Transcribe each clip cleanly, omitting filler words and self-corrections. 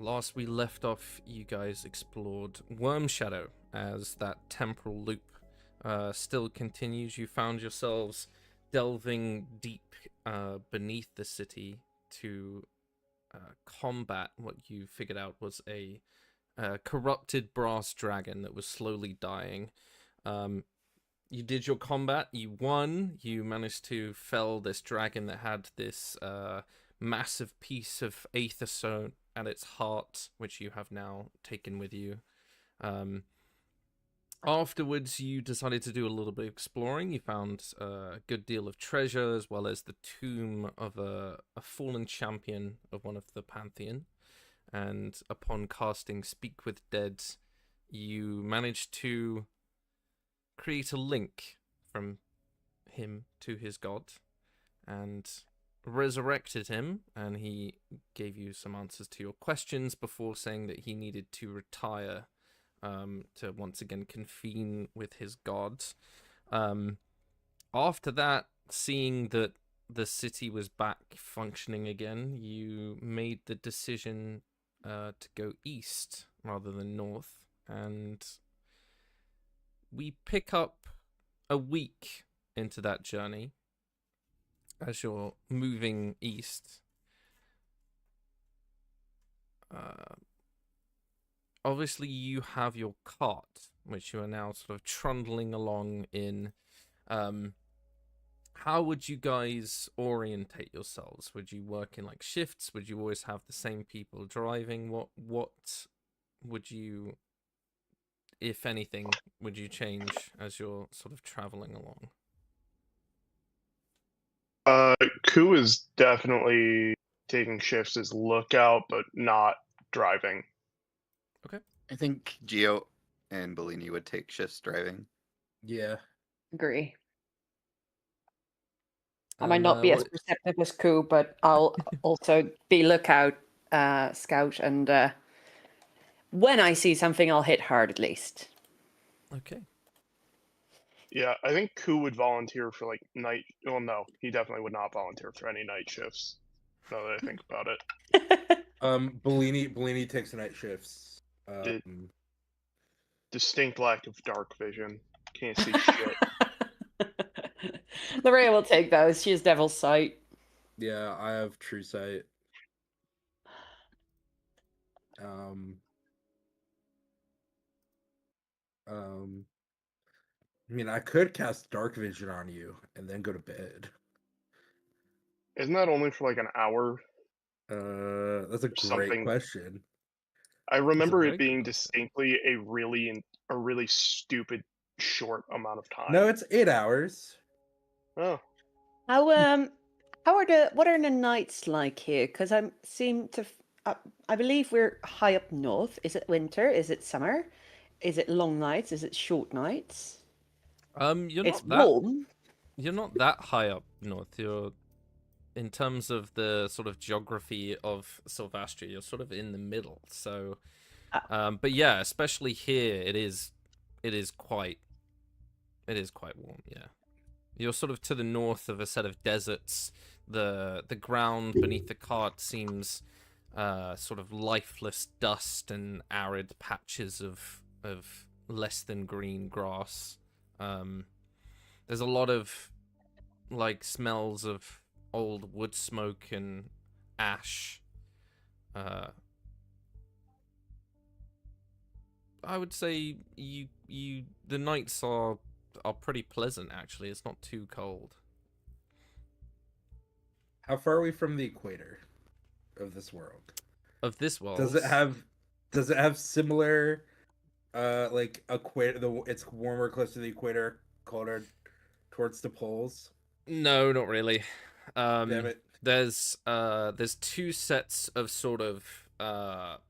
last we left off, you guys explored Worm Shadow as that temporal loop still continues. You found yourselves delving deep beneath the city to combat what you figured out was a corrupted brass dragon that was slowly dying. You did your combat, you won, you managed to fell this dragon that had this massive piece of aether stone at its heart, which you have now taken with you. Afterwards, you decided to do a little bit of exploring. You found a good deal of treasure, as well as the tomb of a fallen champion of one of the Pantheon. And upon casting Speak with Dead, you managed to create a link from him to his god, and resurrected him, and he gave you some answers to your questions before saying that he needed to retire to once again convene with his gods. After that, seeing that the city was back functioning again, you made the decision to go east rather than north, and we pick up a week into that journey as you're moving east. Obviously, you have your cart, which you are now sort of trundling along in. How would you guys orientate yourselves? Would you work in like shifts? Would you always have the same people driving? What would you, if anything, would you change as you're sort of traveling along? Ku is definitely taking shifts as lookout, but not driving. Okay. I think Gio and Bellini would take shifts driving. Yeah. Agree. I might not be as perceptive as Ku, but I'll also be lookout, scout, and when I see something, I'll hit hard at least. Okay. Yeah, I think Ku would volunteer for like night. Well, no, he definitely would not volunteer for any night shifts. Now that I think about it. Bellini takes night shifts. Distinct lack of dark vision. Can't see shit. Lorraine will take those. She has Devil's Sight. Yeah, I have True Sight. I mean, I could cast Dark Vision on you and then go to bed. Isn't that only for like an hour? That's a great question. I remember it being distinctly a really stupid short amount of time. No, it's 8 hours. Oh. What are the nights like here? Because I believe we're high up north. Is it winter? Is it summer? Is it long nights? Is it short nights? It's warm. You're not that high up north. You're, in terms of the sort of geography of Sylvastria, you're sort of in the middle. So, but yeah, especially here, it is quite warm. Yeah, you're sort of to the north of a set of deserts. The ground beneath the cart seems sort of lifeless dust and arid patches of less than green grass. There's a lot of like smells of old wood smoke and ash. I would say the nights are pretty pleasant actually. It's not too cold. How far are we from the equator of this world? Of this world? Does it have similar like equator? It's warmer close to the equator, colder towards the poles? No, not really. Damn it. There's two sets of sort of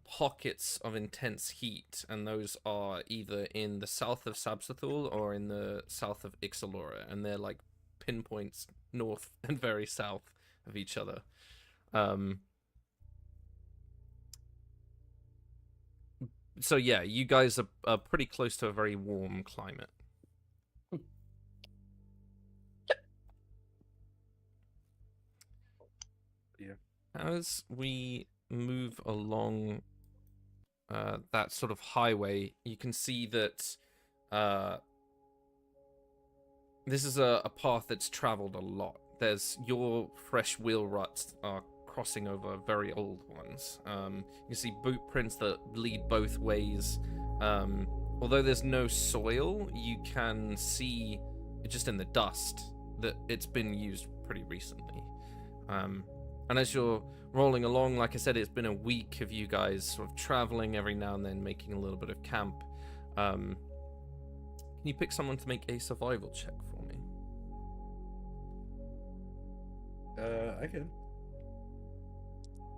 pockets of intense heat, and those are either in the south of Sabzathul or in the south of Ixalora, and they're like pinpoints north and very south of each other. So yeah, you guys are pretty close to a very warm climate. Yeah. As we move along that sort of highway, you can see that this is a path that's traveled a lot. There's your fresh wheel ruts are crossing over very old ones. You can see boot prints that lead both ways. Although there's no soil, you can see just in the dust that it's been used pretty recently. And as you're rolling along, like I said, it's been a week of you guys sort of traveling every now and then, making a little bit of camp. Can you pick someone to make a survival check for me? I can.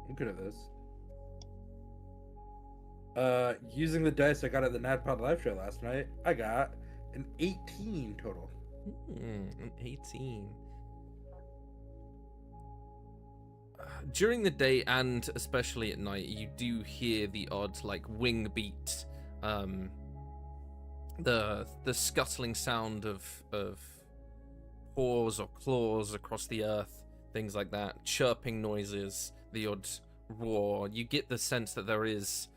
I'm good at this. Using the dice I got at the NADPOD live show last night, I got an 18 total. An 18. During the day and especially at night, you do hear the odd like wing beat, the scuttling sound of paws or claws across the earth, things like that, chirping noises, the odd roar. You get the sense that there is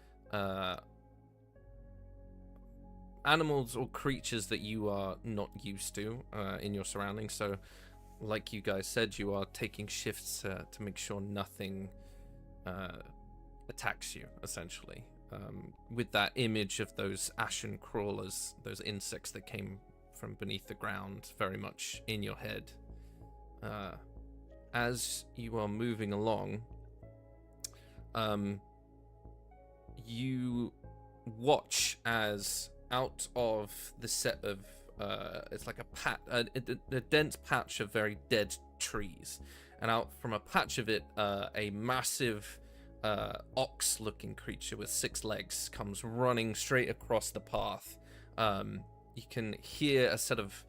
animals or creatures that you are not used to in your surroundings. So like you guys said, you are taking shifts to make sure nothing attacks you, essentially. With that image of those ashen crawlers, those insects that came from beneath the ground, very much in your head. As you are moving along, you watch as out of the set of it's like a dense patch of very dead trees, and out from a patch of it, a massive ox-looking creature with 6 legs comes running straight across the path. You can hear a set of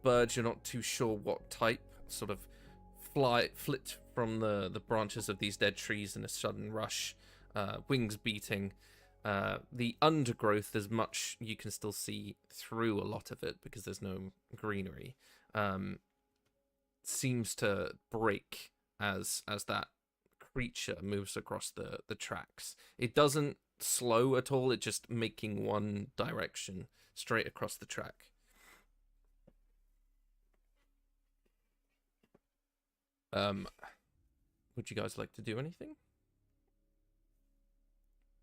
birds, you're not too sure what type, sort of flit from the branches of these dead trees in a sudden rush, wings beating. The undergrowth, as much you can still see through a lot of it because there's no greenery, seems to break as that creature moves across the tracks. It doesn't slow at all, it's just making one direction straight across the track. Would you guys like to do anything?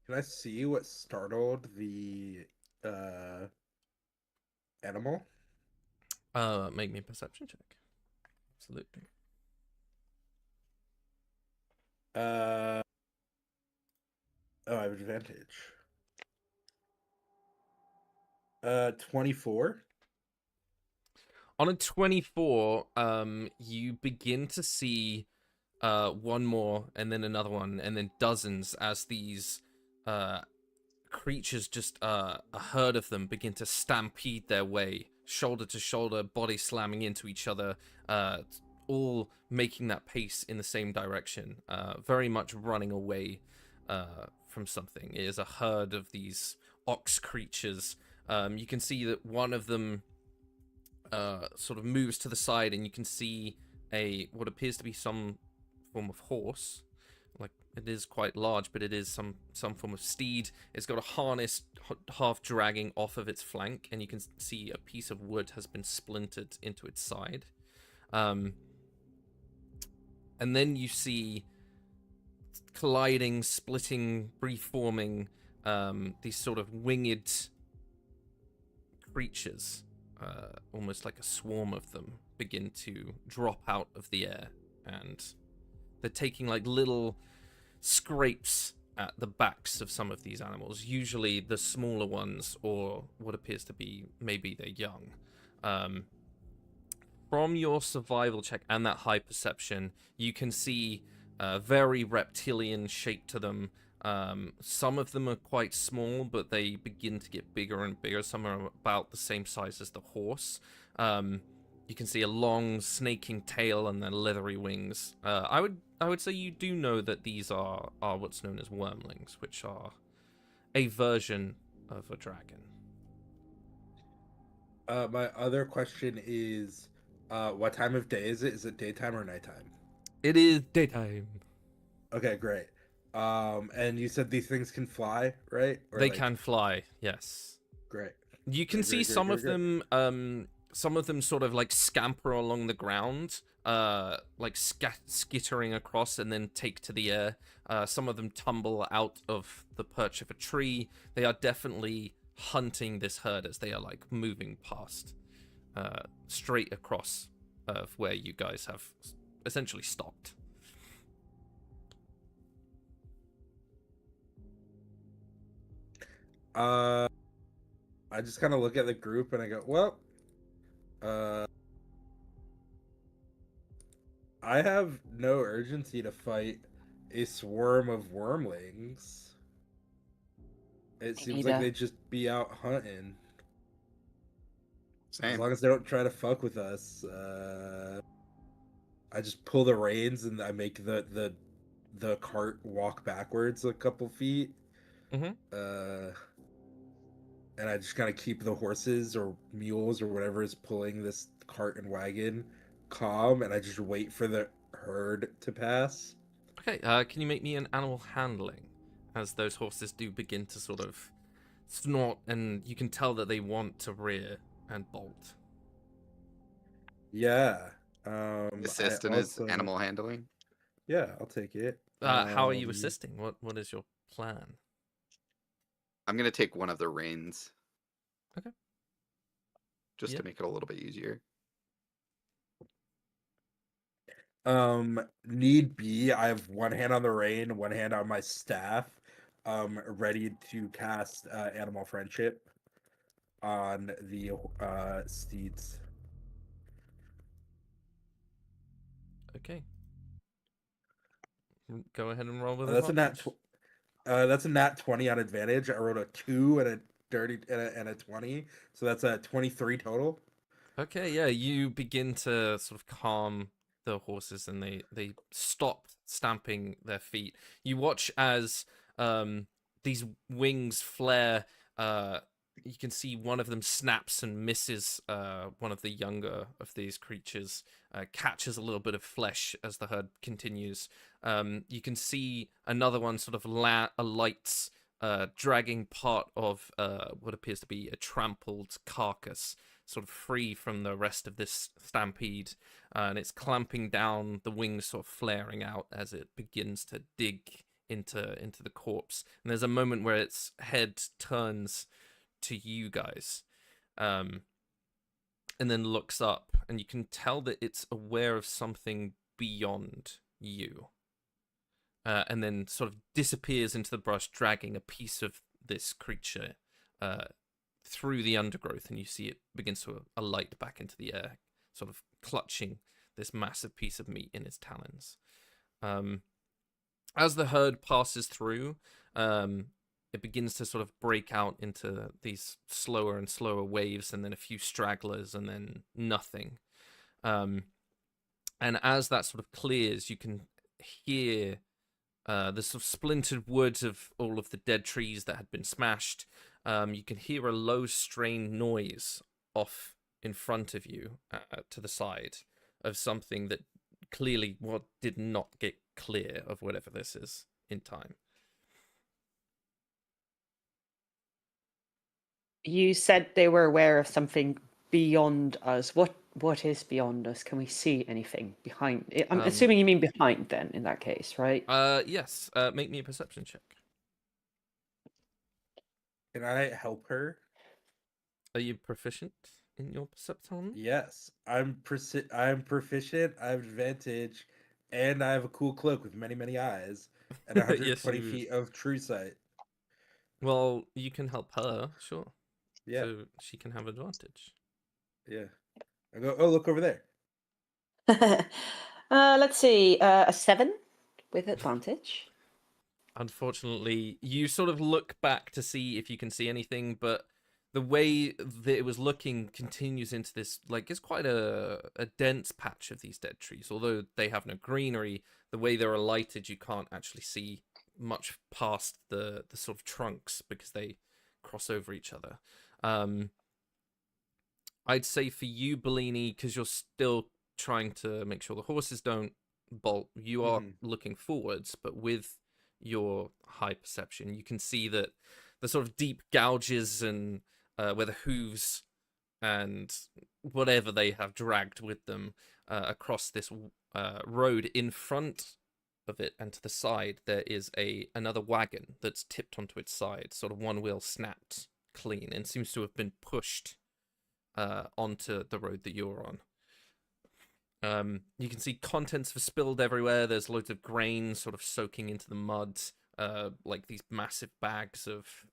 Can I see what startled the animal? Make me a perception check. Absolutely. Oh, I have advantage. 24. On a 24, you begin to see one more, and then another one, and then dozens as these creatures, just a herd of them, begin to stampede their way, shoulder to shoulder, body slamming into each other, all making that pace in the same direction, very much running away from something. It is a herd of these ox creatures. You can see that one of them sort of moves to the side, and you can see what appears to be some form of horse. Like, it is quite large, but it is some form of steed. It's got a harness half dragging off of its flank, and you can see a piece of wood has been splintered into its side. And then you see colliding, splitting, reforming, these sort of winged creatures, almost like a swarm of them, begin to drop out of the air, and they're taking like little scrapes at the backs of some of these animals, usually the smaller ones, or what appears to be maybe they're young. From your survival check and that high perception, you can see very reptilian shape to them. Some of them are quite small, but they begin to get bigger and bigger. Some are about the same size as the horse. You can see a long snaking tail and then leathery wings. I would say you do know that these are what's known as wormlings, which are a version of a dragon. My other question is, what time of day is it? Is it daytime or nighttime? It is daytime. Okay, great. And you said these things can fly, right? Or They like, can fly, yes. great. You can see some of them sort of like scamper along the ground, like skittering across and then take to the air. Some of them tumble out of the perch of a tree. They are definitely hunting this herd as they are like moving past, straight across of where you guys have essentially stopped. I just kind of look at the group and I go, well, I have no urgency to fight a swarm of wormlings. It seems like neither. they'd just be out hunting. As Same. long as they don't try to fuck with us, I just pull the reins and I make the cart walk backwards a couple feet. Mm-hmm. And I just kind of keep the horses or mules or whatever is pulling this cart and wagon calm, and I just wait for the herd to pass. Okay, can you make me an animal handling, as those horses do begin to sort of snort, and you can tell that they want to rear and bolt. Yeah. Assist I in his also... animal handling. Yeah, I'll take it. How are you assisting? What is your plan? I'm gonna take one of the reins. Okay. Just Yeah. to make it a little bit easier. Need be, I have one hand on the rein, one hand on my staff, ready to cast animal friendship on the steeds. Okay. Go ahead and roll with That's advantage. that's a nat 20 on advantage. I rolled a 2 and a dirty and a 20, so that's a 23 total. Okay, yeah, you begin to sort of calm the horses, and they stop stamping their feet. You watch as these wings flare. You can see one of them snaps and misses one of the younger of these creatures, catches a little bit of flesh as the herd continues. You can see another one sort of alights, dragging part of what appears to be a trampled carcass, sort of free from the rest of this stampede, and it's clamping down, the wings sort of flaring out as it begins to dig into the corpse. And there's a moment where its head turns to you guys, and then looks up, and you can tell that it's aware of something beyond you, and then sort of disappears into the brush, dragging a piece of this creature through the undergrowth, and you see it begins to alight back into the air, sort of clutching this massive piece of meat in its talons. As the herd passes through, it begins to sort of break out into these slower and slower waves, and then a few stragglers, and then nothing. And as that sort of clears, you can hear the sort of splintered wood of all of the dead trees that had been smashed. You can hear a low strained noise off in front of you, to the side, of something that clearly did not get clear of whatever this is in time. You said they were aware of something beyond us. What is beyond us? Can we see anything behind it? I'm assuming you mean behind then, in that case, right? Yes. Make me a perception check. Can I help her? Are you proficient in your perception? Yes, I'm proficient. I have advantage, and I have a cool cloak with many, many eyes, and 120 Yes, you- feet of true sight. Well, you can help her, sure. Yeah, So she can have advantage. yeah. I go, oh, look over there. Let's see, a 7 with advantage. Unfortunately, you sort of look back to see if you can see anything, but the way that it was looking continues into this, like, it's quite a dense patch of these dead trees. Although they have no greenery, the way they're alighted, you can't actually see much past the sort of trunks because they cross over each other. I'd say for you, Bellini, because you're still trying to make sure the horses don't bolt, you are looking forwards, but with your high perception, you can see that the sort of deep gouges and where the hooves and whatever they have dragged with them across this road in front of it and to the side, there is another wagon that's tipped onto its side, sort of one wheel snapped clean, and seems to have been pushed onto the road that you're on. You can see contents have spilled everywhere. There's loads of grain sort of soaking into the mud, like these massive bags of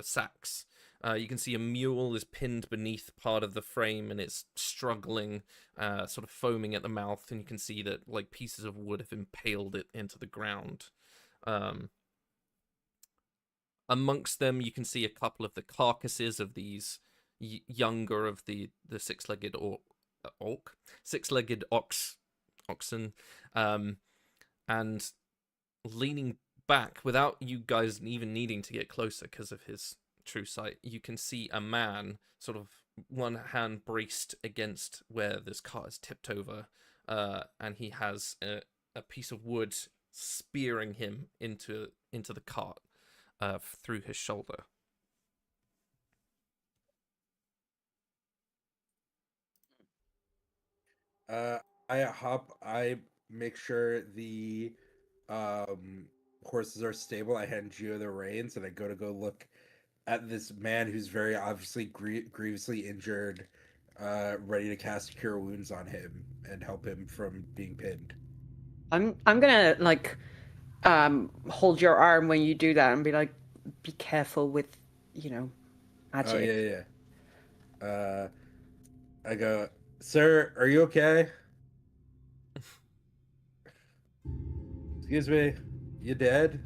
sacks. You can see a mule is pinned beneath part of the frame and it's struggling, sort of foaming at the mouth, and you can see that like pieces of wood have impaled it into the ground. Amongst them, you can see a couple of the carcasses of these younger of the six-legged oxen, and leaning back without you guys even needing to get closer because of his true sight, you can see a man sort of one hand braced against where this cart is tipped over, and he has a piece of wood spearing him into the cart through his shoulder. I make sure the horses are stable. I hand Gio the reins, and I go look at this man who's very obviously grievously injured, ready to cast Cure Wounds on him and help him from being pinned. I'm gonna like hold your arm when you do that and be like, be careful with, magic. Oh yeah. I go, sir, are you okay? Excuse me, you dead?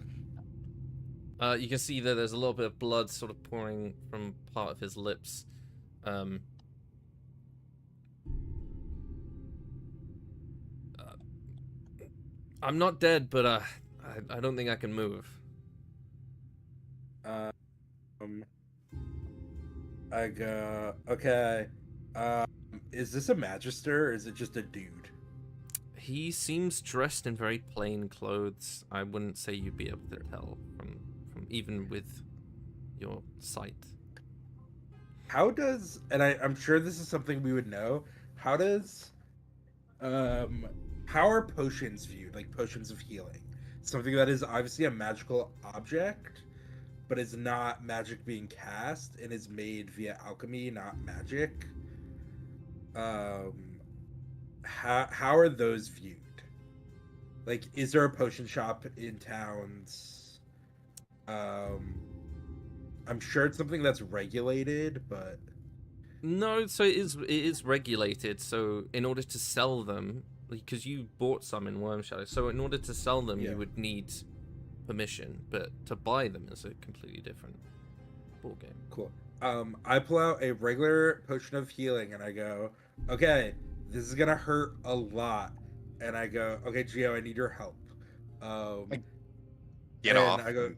You can see that there's a little bit of blood sort of pouring from part of his lips. I'm not dead, but I don't think I can move. I go, okay. Is this a magister or is it just a dude? He seems dressed in very plain clothes. I wouldn't say you'd be able to tell from even with your sight. How does, and I'm sure this is something we would know, how are potions viewed, like potions of healing? Something that is obviously a magical object, but is not magic being cast and is made via alchemy, not magic. How are those viewed? Like, is there a potion shop in towns? I'm sure it's something that's regulated, but No, so it is regulated. So in order to sell them, because you bought some in Worm Shadow, so in order to sell them, you would need permission. But to buy them is a completely different ballgame. Cool. I pull out a regular potion of healing and I go, okay, this is gonna hurt a lot. And I go, okay, Gio, I need your help. Get off. I go,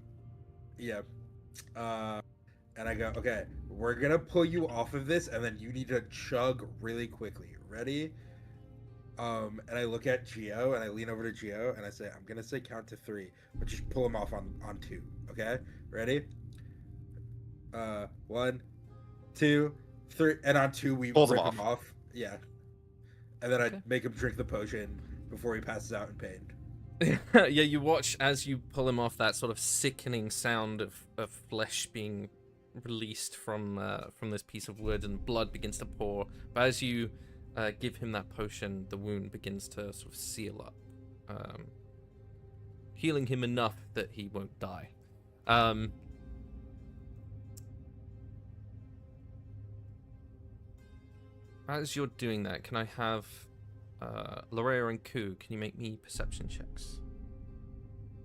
yeah. And I go, okay, we're gonna pull you off of this, and then you need to chug really quickly. Ready? And I look at Gio, and I lean over to Gio, and I say, I'm gonna say count to 3, but just pull him off on 2. Okay? Ready? 1, 2, 3, and on 2 we Pulls rip him him off. Yeah. And then Okay. I make him drink the potion before he passes out in pain. Yeah, you watch as you pull him off, that sort of sickening sound of flesh being released from this piece of wood, and blood begins to pour. But as you give him that potion, the wound begins to sort of seal up, healing him enough that he won't die. As you're doing that, can I have Loraya and Ku, can you make me perception checks?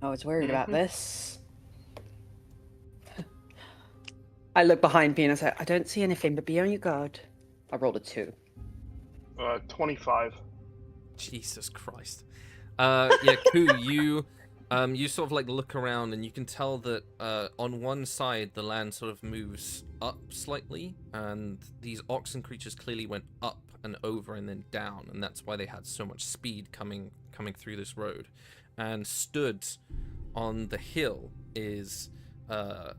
I was worried about this. I look behind me and I say, I don't see anything, but be on your guard. I rolled a 2. 25. Jesus Christ. Yeah, Ku, you sort of like look around and you can tell that on one side the land sort of moves up slightly, and these oxen creatures clearly went up and over and then down, and that's why they had so much speed coming through this road, and stood on the hill is, I'd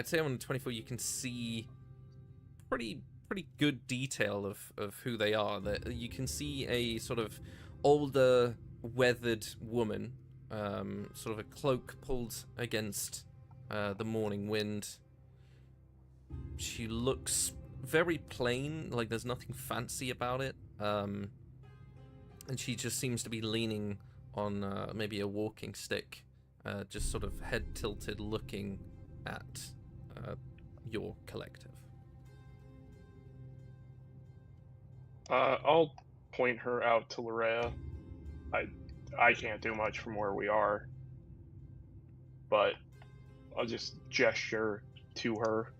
say on the 24 you can see pretty good detail of who they are. That you can see a sort of older, weathered woman, sort of a cloak pulled against the morning wind. She looks very plain, like there's nothing fancy about it, and she just seems to be leaning on maybe a walking stick, just sort of head tilted, looking at your collective. I'll point her out to Larea. I can't do much from where we are, but I'll just gesture to her.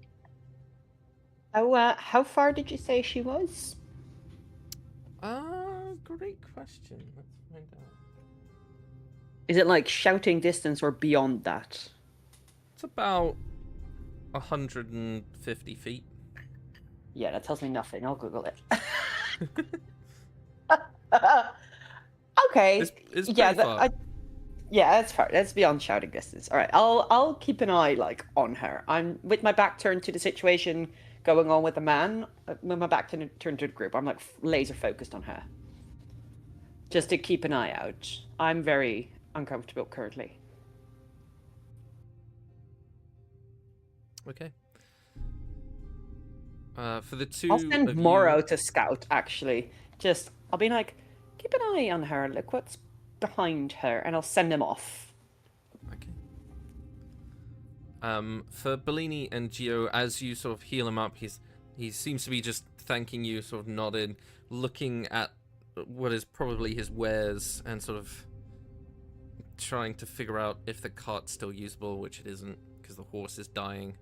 How far did you say she was? Great question. Let's find out. Is it like shouting distance or beyond that? It's about 150 feet. Yeah, that tells me nothing. I'll Google it. Okay. It's yeah, pretty far. yeah, that's far. That's beyond shouting distance. All right, I'll keep an eye on her. I'm with my back turned to the situation going on with the man. With my back turned to the group, I'm like laser focused on her, just to keep an eye out. I'm very uncomfortable currently. Okay. For the two I'll send of Morrow you... to scout. Actually, I'll be like, keep an eye on her. Look what's behind her, and I'll send him off. Okay. For Bellini and Gio, as you sort of heal him up, he seems to be just thanking you, sort of nodded, looking at what is probably his wares, and sort of trying to figure out if the cart's still usable, which it isn't, because the horse is dying.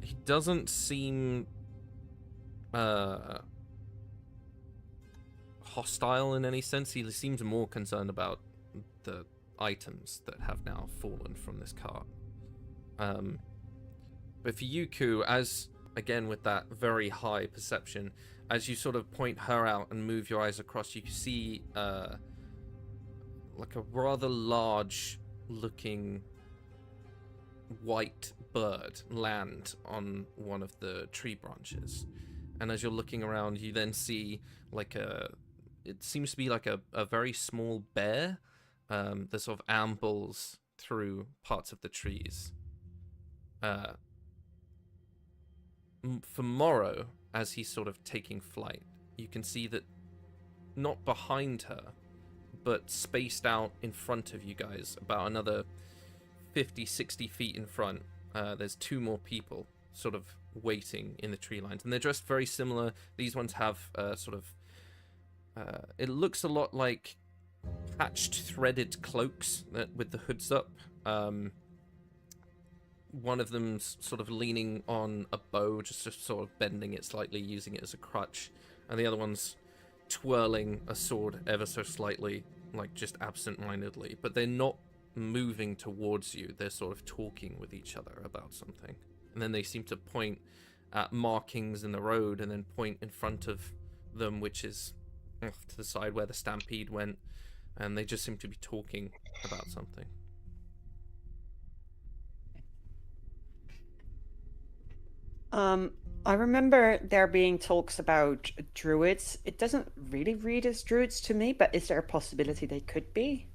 He doesn't seem hostile in any sense. He seems more concerned about the items that have now fallen from this cart. But for Yuku, as again with that very high perception, as you sort of point her out and move your eyes across, you can see like a rather large looking white bird land on one of the tree branches. And as you're looking around, you then see like it seems to be like a very small bear that sort of ambles through parts of the trees. For Morrow, as he's sort of taking flight, you can see that not behind her, but spaced out in front of you guys, about another 50-60 feet in front, there's two more people sort of waiting in the tree lines, and they're dressed very similar. These ones have sort of it looks a lot like patched threaded cloaks with the hoods up. One of them's sort of leaning on a bow, just sort of bending it slightly, using it as a crutch, and the other one's twirling a sword ever so slightly, like just absent-mindedly, but they're not moving towards you. They're sort of talking with each other about something, and then they seem to point at markings in the road and then point in front of them, which is off to the side where the stampede went, and they just seem to be talking about something. I remember there being talks about druids. It doesn't really read as druids to me, but is there a possibility they could be?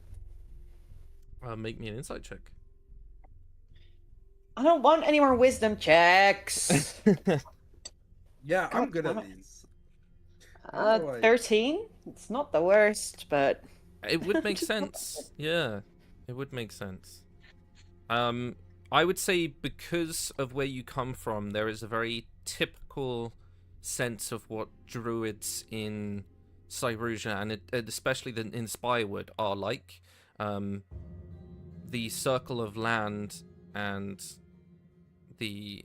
Make me an insight check. I don't want any more wisdom checks. Yeah, I'm God, good at damn it. these. I'm like- 13. It's not the worst, but It would make sense. Yeah, it would make sense. I would say because of where you come from, there is a very typical sense of what druids in Cyrusia, and especially in Spirewood, are like. The Circle of Land and the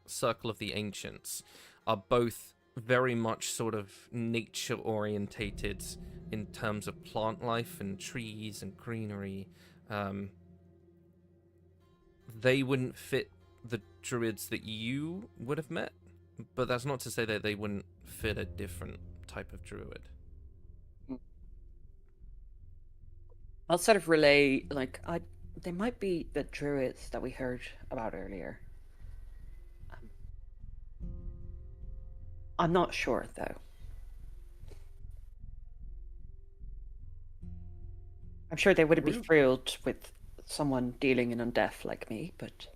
Circle of the Ancients are both very much sort of nature orientated in terms of plant life and trees and greenery. They wouldn't fit the druids that you would have met, but that's not to say that they wouldn't fit a different type of druid. I'll sort of relay, like, they might be the druids that we heard about earlier. I'm not sure, though. I'm sure they wouldn't be thrilled with someone dealing in undeath like me, but...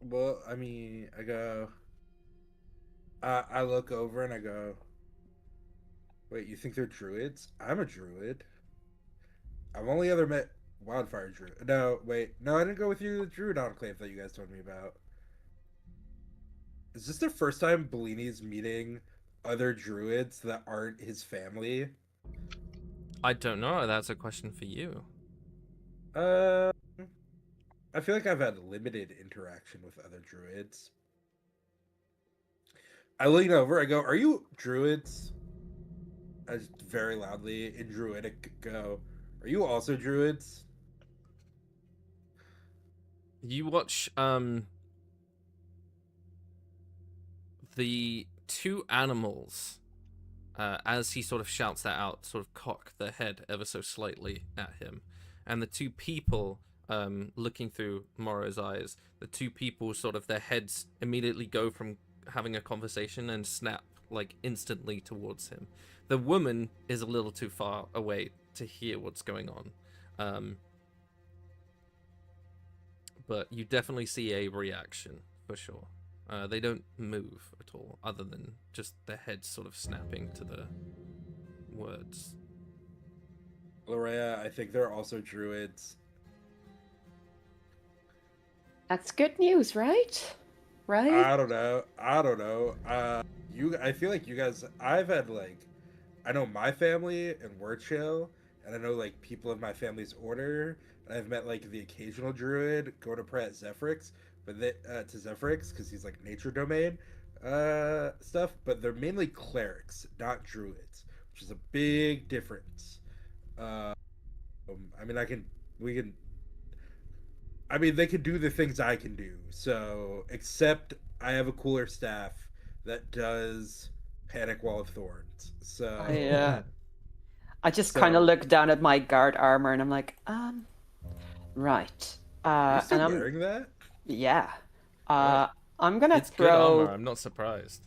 Well, I mean, I go. I look over and I go. Wait, you think they're druids? I'm a druid. I've only ever met wildfire druid. No, wait, no, I didn't go with you to the druid enclave that you guys told me about. Is this the first time Bellini's meeting other druids that aren't his family? I don't know. That's a question for you. I feel like I've had limited interaction with other druids. I lean over, I go, "Are you druids?" I just very loudly in druidic go, "Are you also druids?" You watch the two animals as he sort of shouts that out, sort of cock their head ever so slightly at him, and the two people looking through Morrow's eyes, the two people sort of their heads immediately go from having a conversation and snap like instantly towards him. The woman is a little too far away to hear what's going on, but you definitely see a reaction for sure. They don't move at all, other than just their heads sort of snapping to the words. Lorea, I think they're also druids. That's good news, right? Right? I don't know. I feel like you guys. I've had like, I know my family and we're chill, and I know like people of my family's order, and I've met like the occasional druid go to pray at Zephyrix, but to Zephyrix because he's like nature domain, stuff. But they're mainly clerics, not druids, which is a big difference. I mean, I mean, they can do the things I can do. So, except I have a cooler staff that does Panic Wall of Thorns. So, I just kind of look down at my guard armor and I'm like, right. Are you still and wearing that? Yeah. I'm gonna It's good armor. throw I'm not surprised.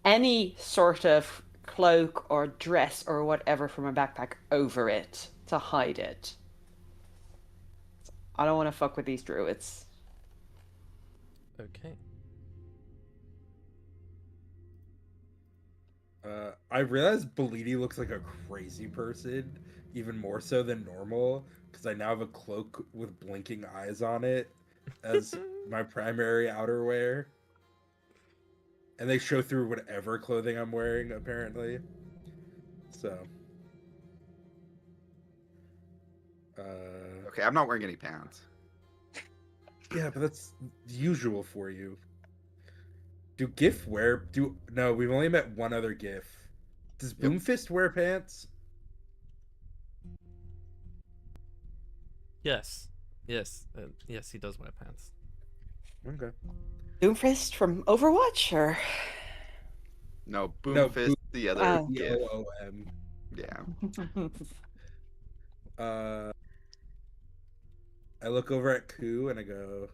any sort of cloak or dress or whatever from my backpack over it to hide it. I don't want to fuck with these druids. Okay. I realize Bellini looks like a crazy person, even more so than normal, because I now have a cloak with blinking eyes on it as my primary outerwear. And they show through whatever clothing I'm wearing, apparently. So. Okay, I'm not wearing any pants. Yeah, but that's usual for you. Do GIF wear... No, we've only met one other GIF. Does Boomfist wear pants? Yes. Yes. Yes, he does wear pants. Okay. Doomfist from Overwatch, or? No, Boomfist, the other GIF. B-O-O-M. Yeah. I look over at Koo and I go,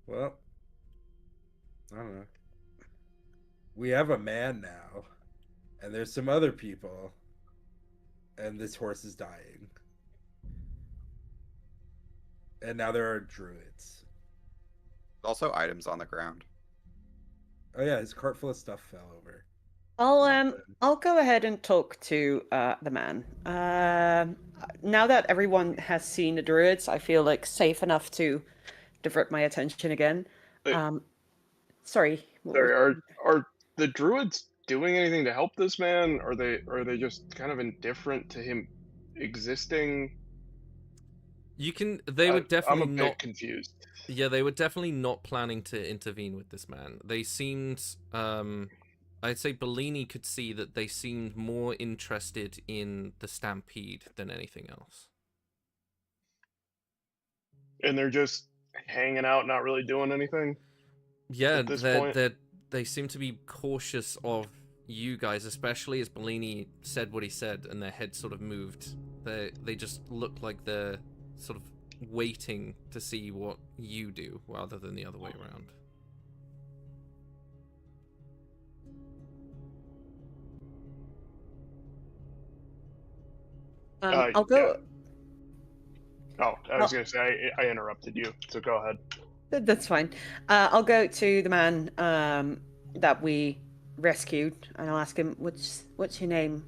well, I don't know. We have a man now, and there's some other people, and this horse is dying. And now there are druids. Also items on the ground. Oh yeah, his cart full of stuff fell over. I'll go ahead and talk to the man. Now that everyone has seen the druids, I feel like safe enough to divert my attention again. Sorry. Sorry, are the druids doing anything to help this man? Are they just kind of indifferent to him existing? They would definitely I'm a bit confused. Yeah, they were definitely not planning to intervene with this man. They seemed, I'd say Bellini could see that they seemed more interested in the stampede than anything else. And they're just hanging out, not really doing anything? Yeah, at this point? they seem to be cautious of, you guys, especially as Bellini said what he said and their heads sort of moved. They just look like they're sort of waiting to see what you do rather than the other way around. I'll go. Yeah. Oh, I was going to say, I interrupted you, so go ahead. That's fine. I'll go to the man that we rescued, and I'll ask him, "What's your name?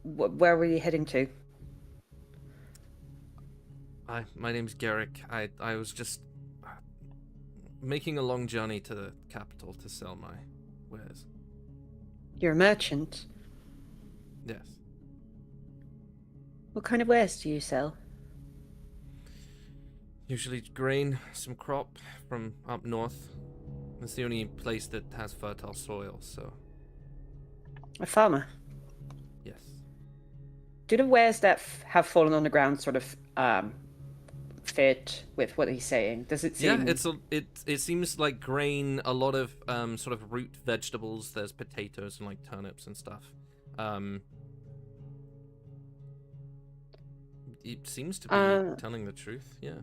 Where were you heading to?" My name's Garrick. I was just making a long journey to the capital to sell my wares. You're a merchant. Yes. What kind of wares do you sell? Usually grain, some crop from up north. It's the only place that has fertile soil, so... A farmer. Yes. Do the wares that have fallen on the ground sort of fit with what he's saying? Does it seem... Yeah, it seems like grain, a lot of sort of root vegetables. There's potatoes and like turnips and stuff. It seems to be telling the truth, yeah.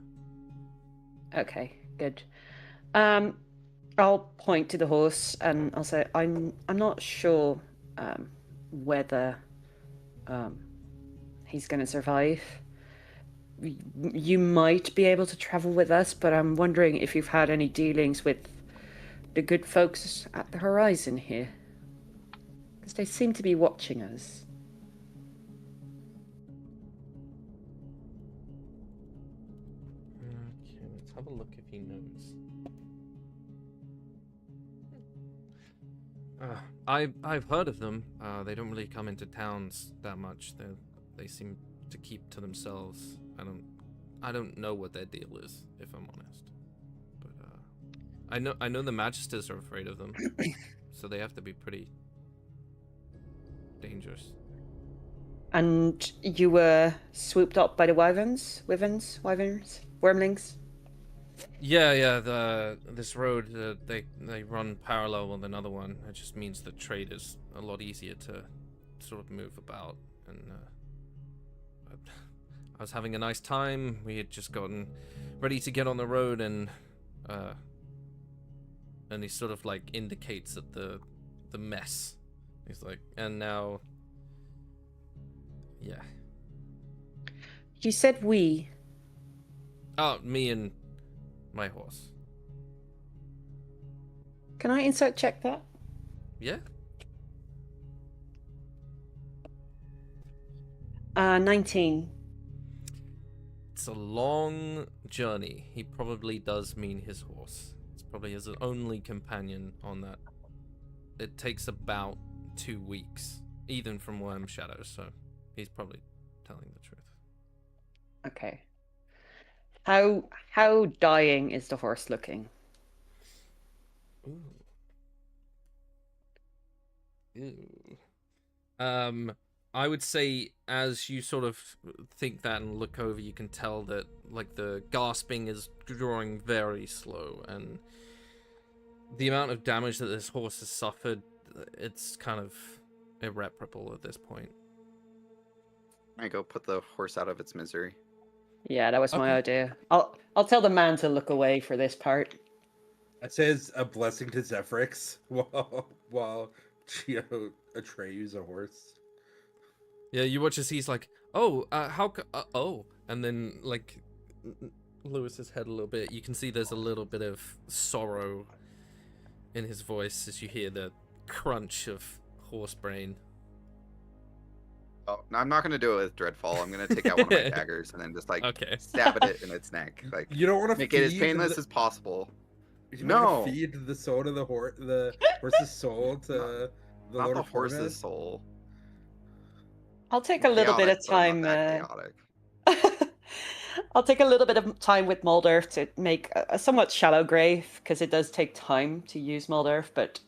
Okay, good. I'll point to the horse and I'll say, I'm not sure whether he's going to survive. You might be able to travel with us, but I'm wondering if you've had any dealings with the good folks at the horizon here. Because they seem to be watching us. Okay, let's have a look if he knows. I've heard of them. They don't really come into towns that much. They seem to keep to themselves. I don't know what their deal is, if I'm honest. But I know the Magisters are afraid of them, so they have to be pretty dangerous. And you were swooped up by the wyverns, wormlings. Yeah. This road, they run parallel with another one. It just means that trade is a lot easier to sort of move about. And I was having a nice time. We had just gotten ready to get on the road, and he sort of like indicates at the mess. He's like, and now, yeah. You said we. Oh, me and my horse. Can I insight check that? Yeah. 19. It's a long journey. He probably does mean his horse. It's probably his only companion on that. It takes about 2 weeks, even from Worm Shadows, so he's probably telling the truth. Okay. How dying is the horse looking? Ooh. I would say as you sort of think that and look over, you can tell that like the gasping is drawing very slow, and the amount of damage that this horse has suffered, it's kind of irreparable at this point. I go put the horse out of its misery. Yeah, that was my Okay. idea. I'll tell the man to look away for this part. That says a blessing to Zephyrix while Gio Atreus a horse. Yeah, you watch as he's like, oh, oh, and then like Lewis's head a little bit. You can see there's a little bit of sorrow in his voice as you hear the crunch of horse brain. Oh, no, I'm not gonna do it with Dreadfall. I'm gonna take out one of my daggers and then just like Okay. stab at it in its neck. Like You don't want to make it as painless as possible. You No. want to feed the soul to the horse's soul to the Not Lord the of horse's Torment? soul. I'll take a little bit of Chaotic, but not time. that chaotic. I'll take a little bit of time with mold earth to make a somewhat shallow grave, because it does take time to use mold earth, but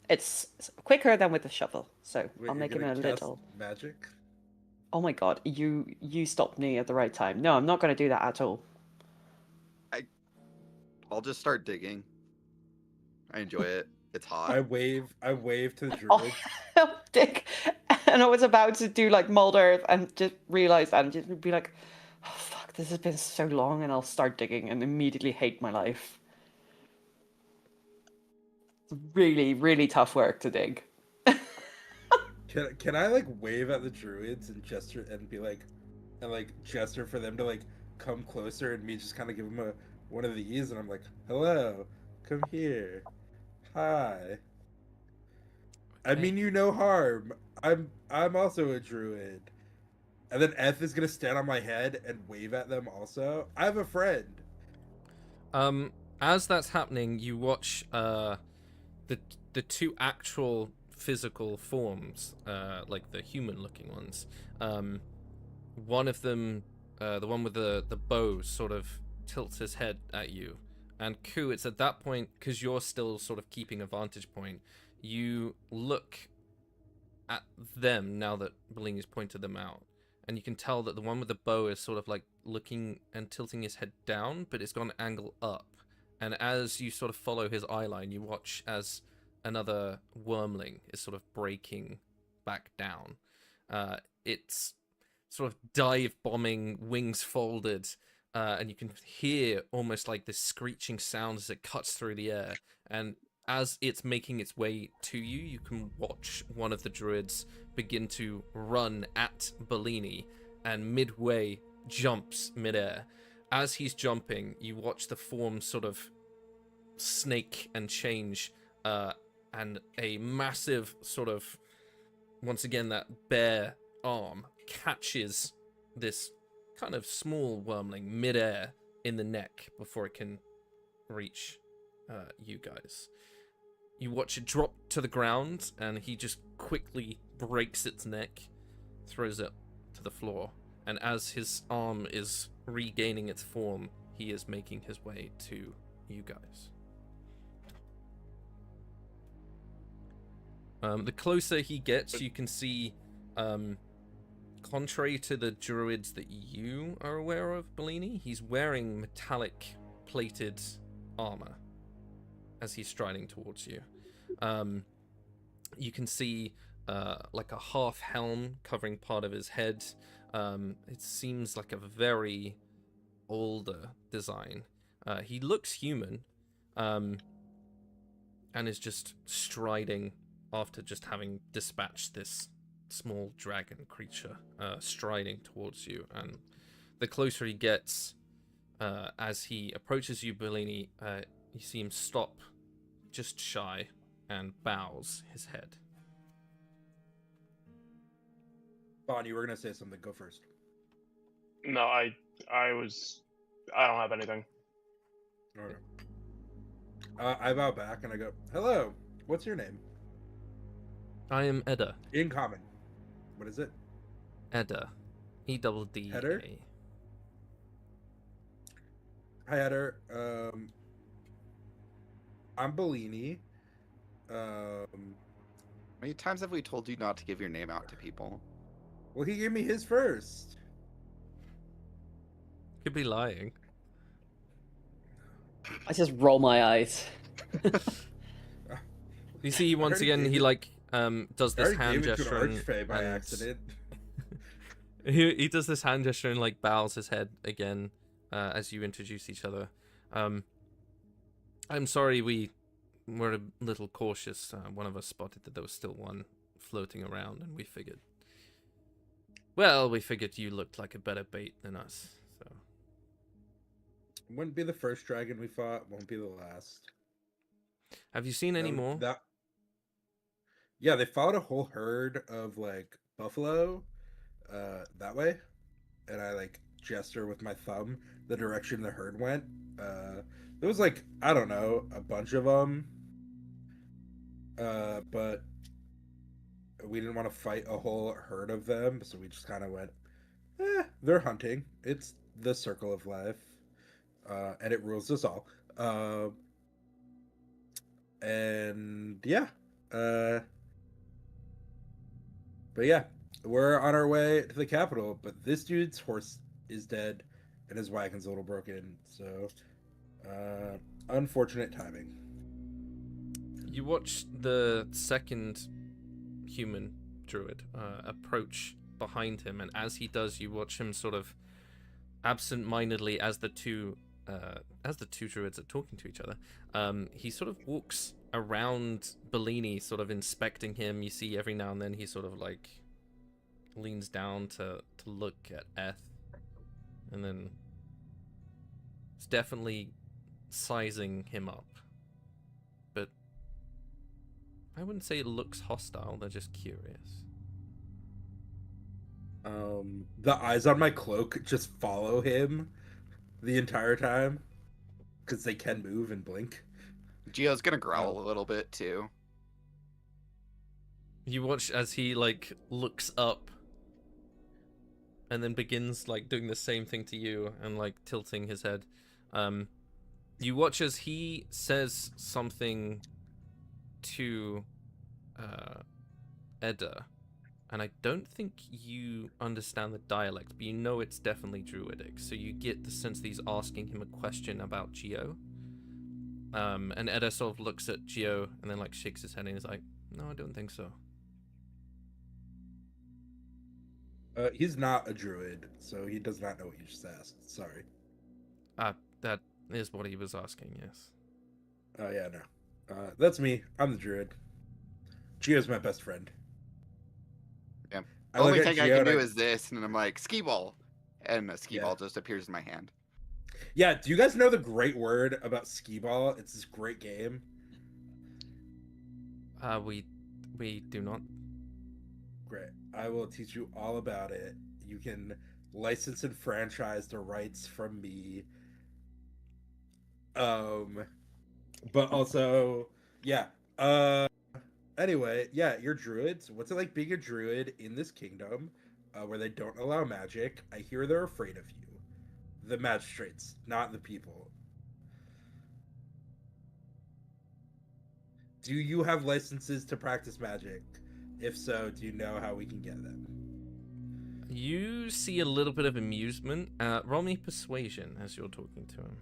it's quicker than with the shovel. So Wait, I'll you're make him gonna a cast little. magic. Oh my god, you stopped me at the right time. No, I'm not going to do that at all. I'll just start digging. I enjoy it. It's hot. I wave to the Oh, druid. Dick. And I was about to do like mold earth and just realized that and just be like, oh, fuck, this has been so long, and I'll start digging and immediately hate my life. It's really, really tough work to dig. Can I like wave at the druids and gesture and be like, and like gesture for them to like come closer, and me just kind of give them one of these, and I'm like, hello, come here, hi. I Okay. mean you no harm. I'm also a druid. And then Eth is gonna stand on my head and wave at them also. I have a friend. As that's happening, you watch the two actual physical forms, like the human-looking ones. One of them, the one with the bow, sort of tilts his head at you. And Ku, it's at that point, because you're still sort of keeping a vantage point, you look at them now that Bellini's pointed them out. And you can tell that the one with the bow is sort of like looking and tilting his head down, but it's got an angle up. And as you sort of follow his eye line, you watch as another wormling is sort of breaking back down. It's sort of dive bombing, wings folded, and you can hear almost like this screeching sound as it cuts through the air. And as it's making its way to you, you can watch one of the druids begin to run at Bellini, and midway jumps midair. As he's jumping, you watch the form sort of snake and change, and a massive sort of, once again, that bare arm catches this kind of small wormling midair in the neck before it can reach you guys. You watch it drop to the ground, and he just quickly breaks its neck, throws it to the floor, and as his arm is regaining its form, he is making his way to you guys. The closer he gets, you can see, contrary to the druids that you are aware of, Bellini, he's wearing metallic plated armor as he's striding towards you. You can see like a half helm covering part of his head. It seems like a very older design. He looks human, and is just striding after just having dispatched this small dragon creature, striding towards you. And the closer he gets, as he approaches you, Bellini, you see him stop just shy and bows his head. Bon, you were gonna say something. Go first. No, I don't have anything. Okay. I bow back and I go, hello, what's your name? I am Edda. In common. What is it? Edda. E-double-D-A. Header? Hi, Eder. I'm Bellini. How many times have we told you not to give your name out to people? Well, he gave me his first. Could be lying. I just roll my eyes. You see, once already again, gave he it- like does I this already hand gave it to gesture an archfey by accident. he does this hand gesture and like bows his head again as you introduce each other. I'm sorry, we were a little cautious. One of us spotted that there was still one floating around, and we figured you looked like a better bait than us. So Wouldn't be the first dragon we fought. Won't be the last. have you seen any more? Yeah, they followed a whole herd of like buffalo that way, and I like gesture with my thumb the direction the herd went. There was like, I don't know, a bunch of them, but we didn't want to fight a whole herd of them, so we just kind of went, they're hunting. It's the circle of life, and it rules us all. And yeah, but yeah, we're on our way to the capital, but this dude's horse is dead and his wagon's a little broken, so unfortunate timing. You watch the second human druid approach behind him, and as he does, you watch him sort of absent-mindedly as the two druids are talking to each other. He sort of walks around Bellini, sort of inspecting him. You see every now and then he sort of like leans down to look at Eth, and then it's definitely sizing him up. But I wouldn't say it looks hostile, they're just curious. The eyes on my cloak just follow him the entire time because they can move and blink. Gio's gonna growl a little bit too. You watch as he like looks up and then begins like doing the same thing to you and like tilting his head. You watch as he says something to Edda, and I don't think you understand the dialect, but you know it's definitely Druidic, so you get the sense that he's asking him a question about Gio. And Edda sort of looks at Gio and then like shakes his head and he's like, no, I don't think so. He's not a druid, so he does not know what you just asked. Sorry. That is what he was asking, yes. Oh, yeah, no. That's me. I'm the druid. Gio's my best friend. Yeah. I The only look at thing I Gio can and do is this, and I'm like, skee ball. And a skee ball just appears in my hand. Yeah, do you guys know the great word about skee ball? It's this great game. We do not. Great. I will teach you all about it. You can license and franchise the rights from me. But also, yeah. Anyway, yeah, you're druids. What's it like being a druid in this kingdom where they don't allow magic? I hear they're afraid of you. The magistrates, not the people. Do you have licenses to practice magic? If so, do you know how we can get them? You see a little bit of amusement. Roll me persuasion as you're talking to him.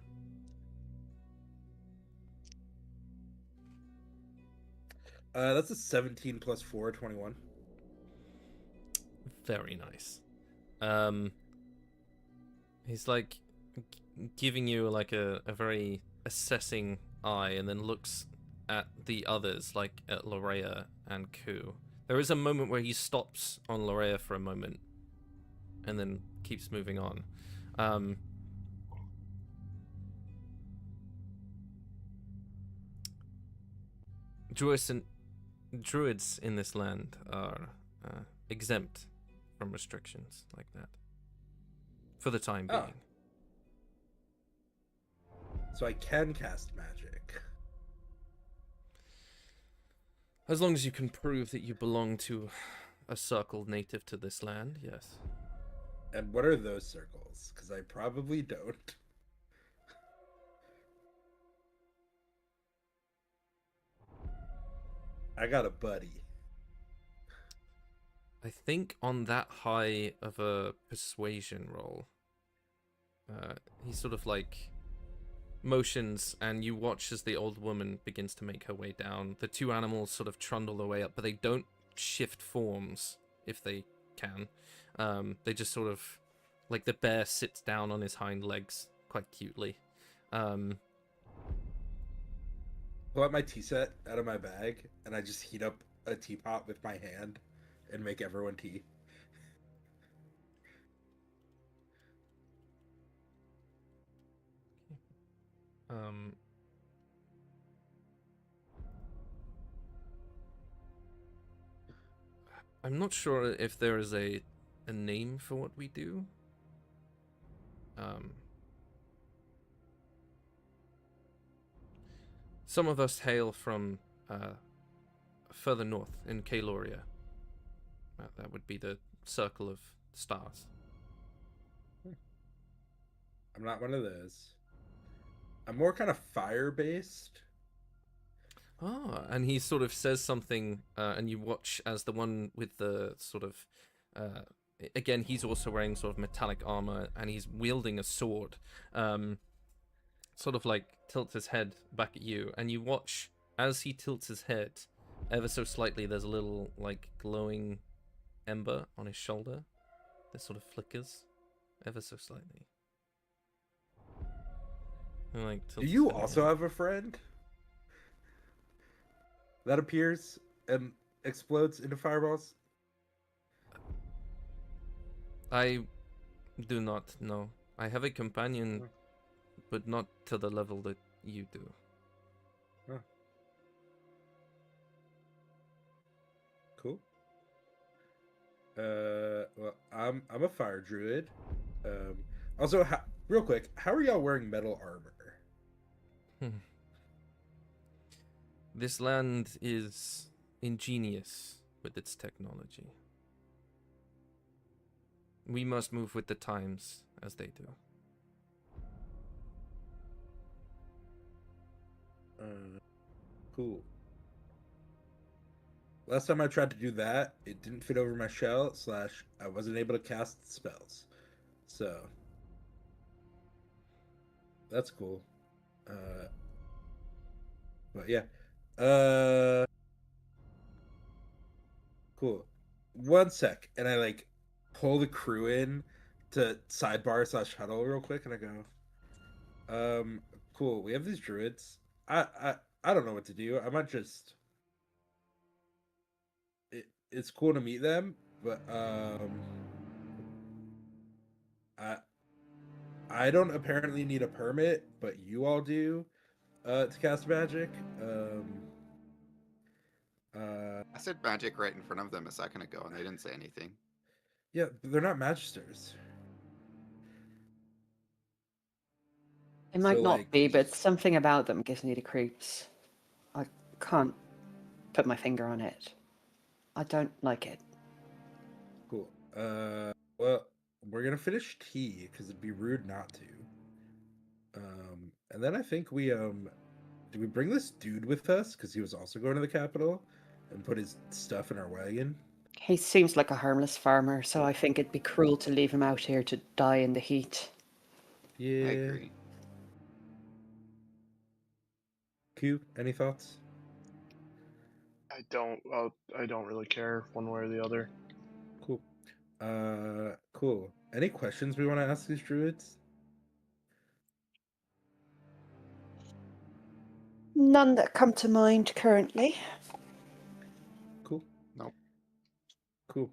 That's a 17 plus 4, 21. Very nice. He's like giving you like a very assessing eye, and then looks at the others, like at Lorea and Ku. There is a moment where he stops on Lorea for a moment, and then keeps moving on. Druids in this land are exempt from restrictions like that. For the time being. Oh. So I can cast magic. As long as you can prove that you belong to a circle native to this land, yes. And what are those circles? Because I probably don't. I got a buddy. I think on that high of a persuasion roll, he sort of like motions, and you watch as the old woman begins to make her way down. The two animals sort of trundle their way up, but they don't shift forms if they can. They just sort of, like the bear sits down on his hind legs quite cutely. Pull out my tea set out of my bag, and I just heat up a teapot with my hand and make everyone tea. I'm not sure if there is a name for what we do. Some of us hail from further north in Kaloria. That would be the circle of stars. I'm not one of those. I'm more kind of fire-based. Ah, and he sort of says something, and you watch as the one with the sort of, again, he's also wearing sort of metallic armor, and he's wielding a sword, sort of like tilts his head back at you, and you watch as he tilts his head, ever so slightly, there's a little like glowing ember on his shoulder that sort of flickers, ever so slightly. And, like, Do tilts you his head also again. have a friend that appears and explodes into fireballs? I do not know. I have a companion, Oh. but not to the level that you do. Oh. Cool. Well, I'm a fire druid. Also, real quick, how are y'all wearing metal armor? This land is ingenious with its technology. We must move with the times as they do. Cool. Last time I tried to do that, it didn't fit over my shell, / I wasn't able to cast spells. So that's cool. But yeah. Cool. One sec. And I like pull the crew in to sidebar / huddle real quick, and I go, cool, we have these druids. I don't know what to do. I might just it's cool to meet them, but I don't apparently need a permit, but you all do to cast magic. I said magic right in front of them a second ago, and they didn't say anything. Yeah, but they're not magisters. It might So, not like, be, but something about them gives me the creeps. I can't put my finger on it. I don't like it. Cool. Well, we're gonna finish tea because it'd be rude not to. And then I think do we bring this dude with us because he was also going to the capital, and put his stuff in our wagon? He seems like a harmless farmer, so I think it'd be cruel to leave him out here to die in the heat. Yeah. I agree. Q, any thoughts? I don't really care one way or the other. Cool. Cool. Any questions we want to ask these druids? None that come to mind currently. Cool. Nope. Cool.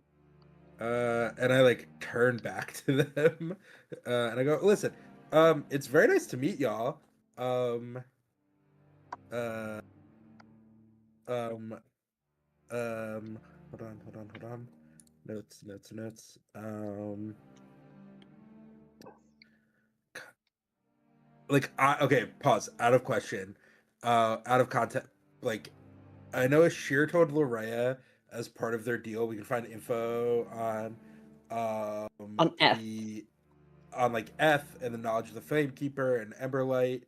And I like turn back to them, and I go, "Listen, it's very nice to meet y'all. Hold on. Notes. Okay, pause. Out of question. Out of context. Like, I know Sheer told Loraya as part of their deal, we can find info on F. on like F and the knowledge of the Flamekeeper and Emberlight,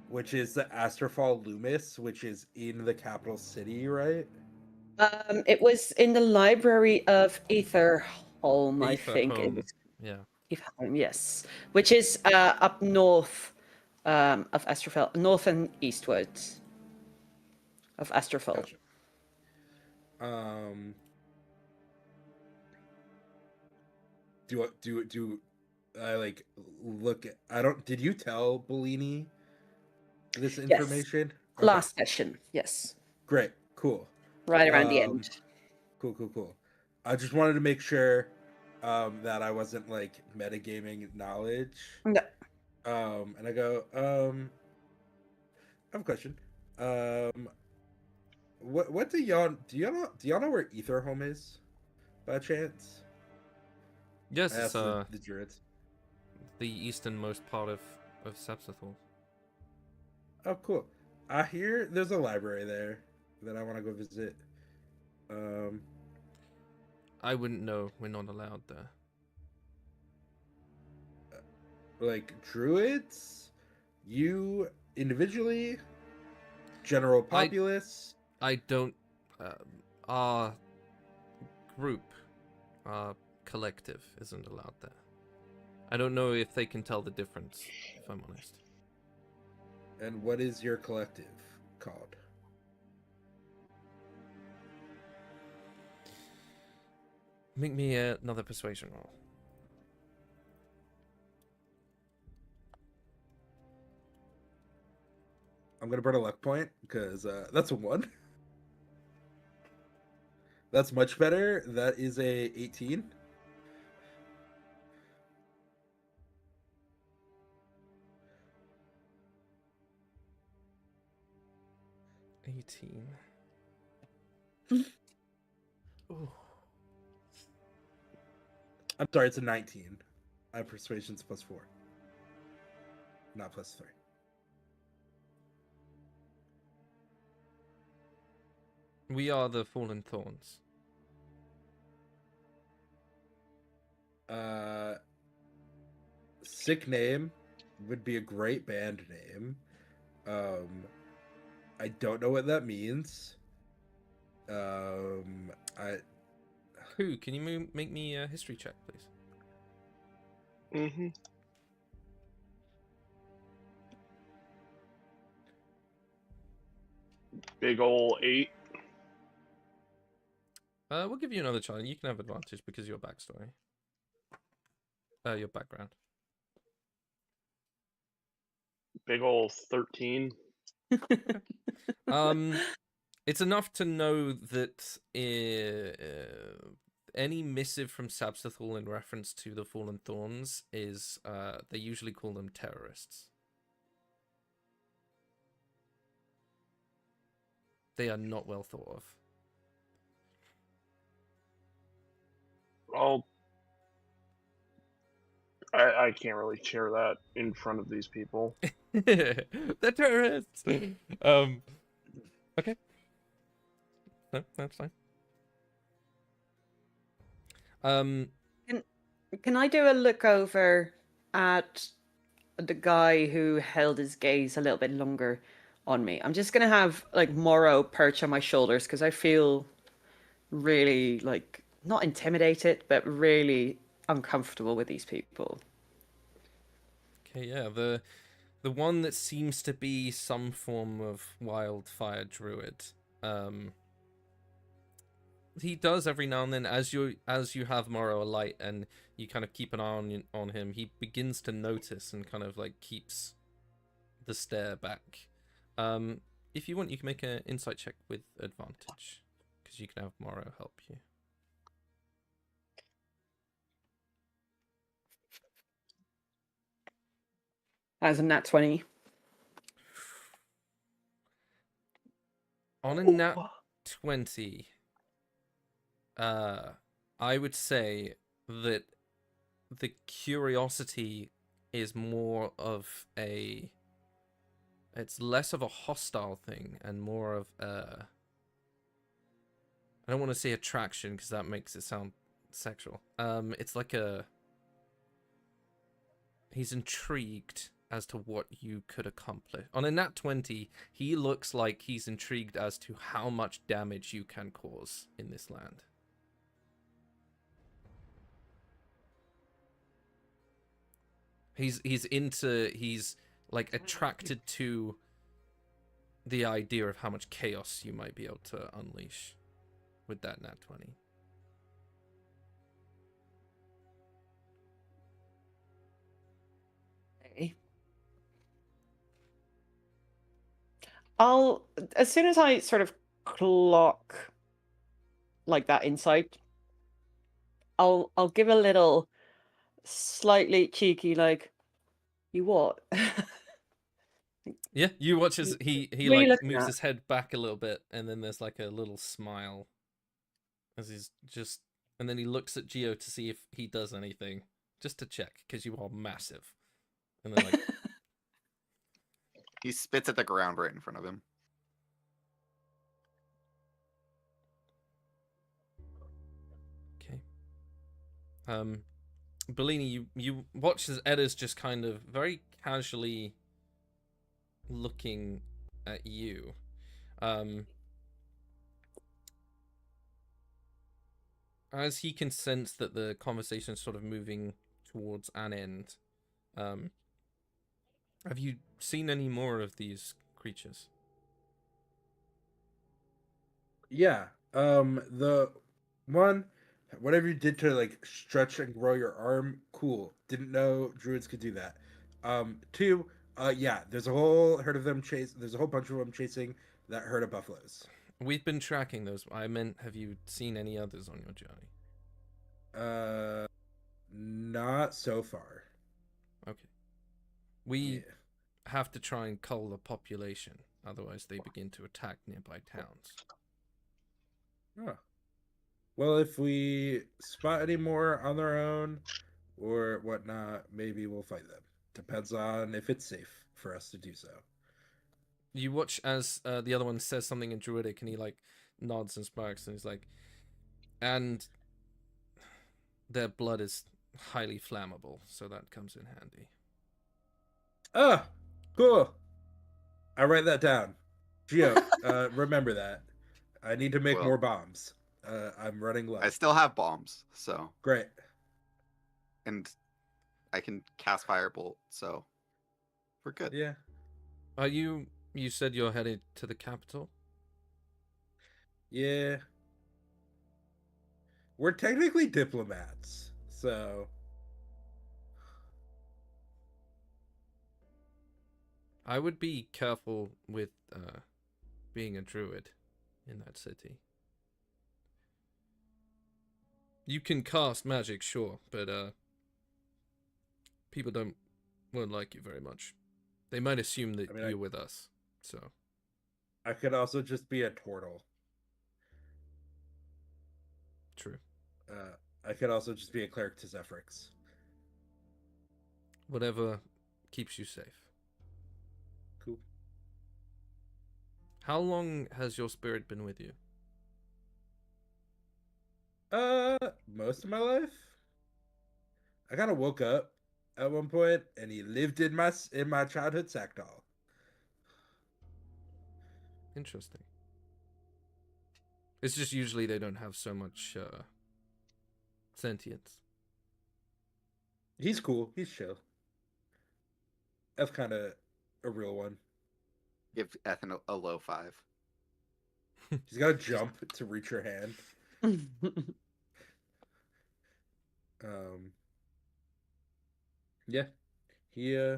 which is the Astrofall Loomis, which is in the capital city, right? It was in the library of Etherholm, I think. It Etherholm, was yeah. Etherholm, yes, which is up north of Astrofell, north and eastwards of Astrofell. Gotcha. Do I like look at? I don't. Did you tell Bellini this information? Okay. Last session, yes. Great. Cool. Right around the end. Cool. I just wanted to make sure that I wasn't like metagaming knowledge. No. And I go, I have a question. What do y'all know where Etherholm is, by chance? Yes, I it's asked the druids. the easternmost part of Sepsithol. Oh, cool. I hear there's a library there that I want to go visit. I wouldn't know. We're not allowed there. Like druids, you individually, general populace. I don't. Our group, our collective, isn't allowed there. I don't know if they can tell the difference, if I'm honest. And what is your collective called? Make me another persuasion roll. I'm gonna burn a luck point because that's a 1. That's much better. That is a 18. Ooh. I'm sorry, it's a 19. My persuasion's +4, not +3. We are the Fallen Thorns. Sick name, would be a great band name. I don't know what that means. Who? Can you make me a history check, please? Mm-hmm. Big ol' 8. We'll give you another chance. You can have advantage because of your backstory. Your background. Big ol' 13. It's enough to know that any missive from Sabsithal in reference to the Fallen Thorns is, they usually call them terrorists. They are not well thought of. Well, I can't really share that in front of these people. They're terrorists! Okay. No, that's fine. Can I do a look over at the guy who held his gaze a little bit longer on me? I'm just gonna have like Morrow perch on my shoulders because I feel really like not intimidated, but really uncomfortable with these people. Okay, yeah, the one that seems to be some form of wildfire druid. He does every now and then, as you have Morrow alight and you kind of keep an eye on him, he begins to notice and kind of like keeps the stare back. If you want, you can make an insight check with advantage because you can have Morrow help you. As a nat 20. On a nat 20, I would say that the curiosity is more of a... It's less of a hostile thing and more of a... I don't want to say attraction because that makes it sound sexual. It's like a... He's intrigued as to what you could accomplish. On a nat 20, he looks like he's intrigued as to how much damage you can cause in this land. He's like attracted to the idea of how much chaos you might be able to unleash with that nat 20. I'll, as soon as I sort of clock like that insight, I'll give a little slightly cheeky like, you what? Yeah, you watch as he What are you like looking moves at? his head back a little bit, and then there's like a little smile as he's just, and then he looks at Geo to see if he does anything, just to check because you are massive, and then like He spits at the ground right in front of him. okay. Bellini, you watch as Edda's just kind of very casually looking at you. As he can sense that the conversation's sort of moving towards an end, Have you seen any more of these creatures? Yeah. The one, whatever you did to like stretch and grow your arm, cool. Didn't know druids could do that. Two, yeah, there's a whole herd of them there's a whole bunch of them chasing that herd of buffaloes. We've been tracking those. I meant, have you seen any others on your journey? Not so far. Okay. We Yeah. have to try and cull the population, otherwise they begin to attack nearby towns. Oh. Well, if we spot any more on their own or whatnot, maybe we'll fight them. Depends on if it's safe for us to do so. You watch as the other one says something in Druidic, and he like nods and smirks, and he's like, and their blood is highly flammable, so that comes in handy. Ah, cool. I write that down. Geo, remember that. I need to make Well, more bombs. I'm running low. I still have bombs, so Great. and I can cast firebolt, so we're good. Yeah. Are you? You said you're headed to the capital? Yeah. We're technically diplomats, so I would be careful with being a druid in that city. You can cast magic, sure, but people won't like you very much. They might assume that you're with us, so. I could also just be a turtle. True. I could also just be a cleric to Zephrix. Whatever keeps you safe. Cool. How long has your spirit been with you? Most of my life. I kind of woke up at one point, and he lived in my childhood sack doll. Interesting. It's just usually they don't have so much sentience. He's cool. He's chill. That's kind of a real one. Give Ethan a low 5. He's got to jump to reach your hand. Yeah. He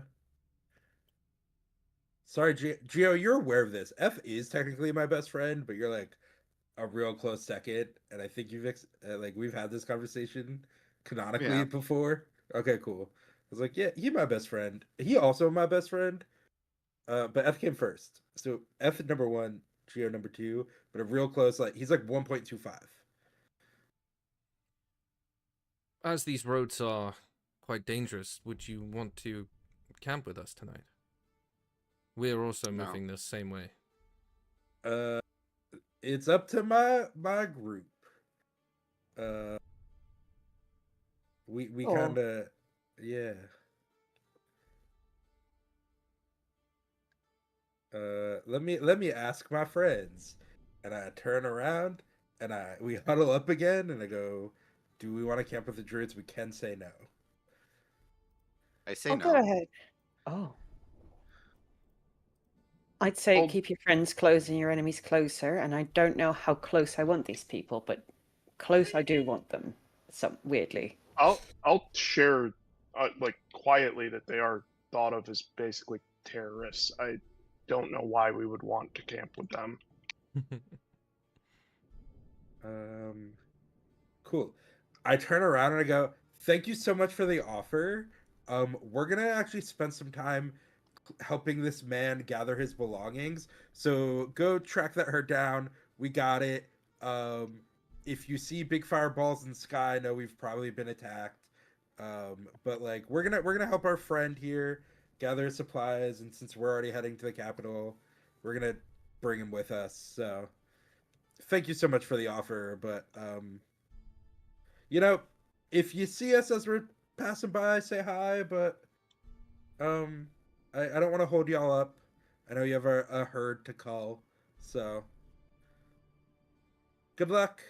Sorry, Geo, you're aware of this. F is technically my best friend, but you're like a real close second, and I think you've like we've had this conversation canonically before. Okay, cool. I was like, yeah, he's my best friend. He also my best friend. But F came first. So F number 1, Geo number 2, but a real close, like he's like 1.25. As these roads are quite dangerous, would you want to camp with us tonight? We're also moving the same way. It's up to my group. We kind of yeah. Let me ask my friends, and I turn around and we huddle up again, and I go, do we want to camp with the druids? We can say no. I say no. Go ahead. Oh. I'd say keep your friends close and your enemies closer, and I don't know how close I want these people, but close I do want them. Weirdly. I'll share like quietly that they are thought of as basically terrorists. I don't know why we would want to camp with them. Cool. I turn around and I go, thank you so much for the offer. We're gonna actually spend some time helping this man gather his belongings. So go track that herd down. We got it. If you see big fireballs in the sky, I know we've probably been attacked. But like we're gonna help our friend here gather supplies, and since we're already heading to the capital, we're gonna bring him with us. So thank you so much for the offer, but you know, if you see us as we're passing by, say hi, but I don't want to hold y'all up. I know you have a herd to call, so good luck.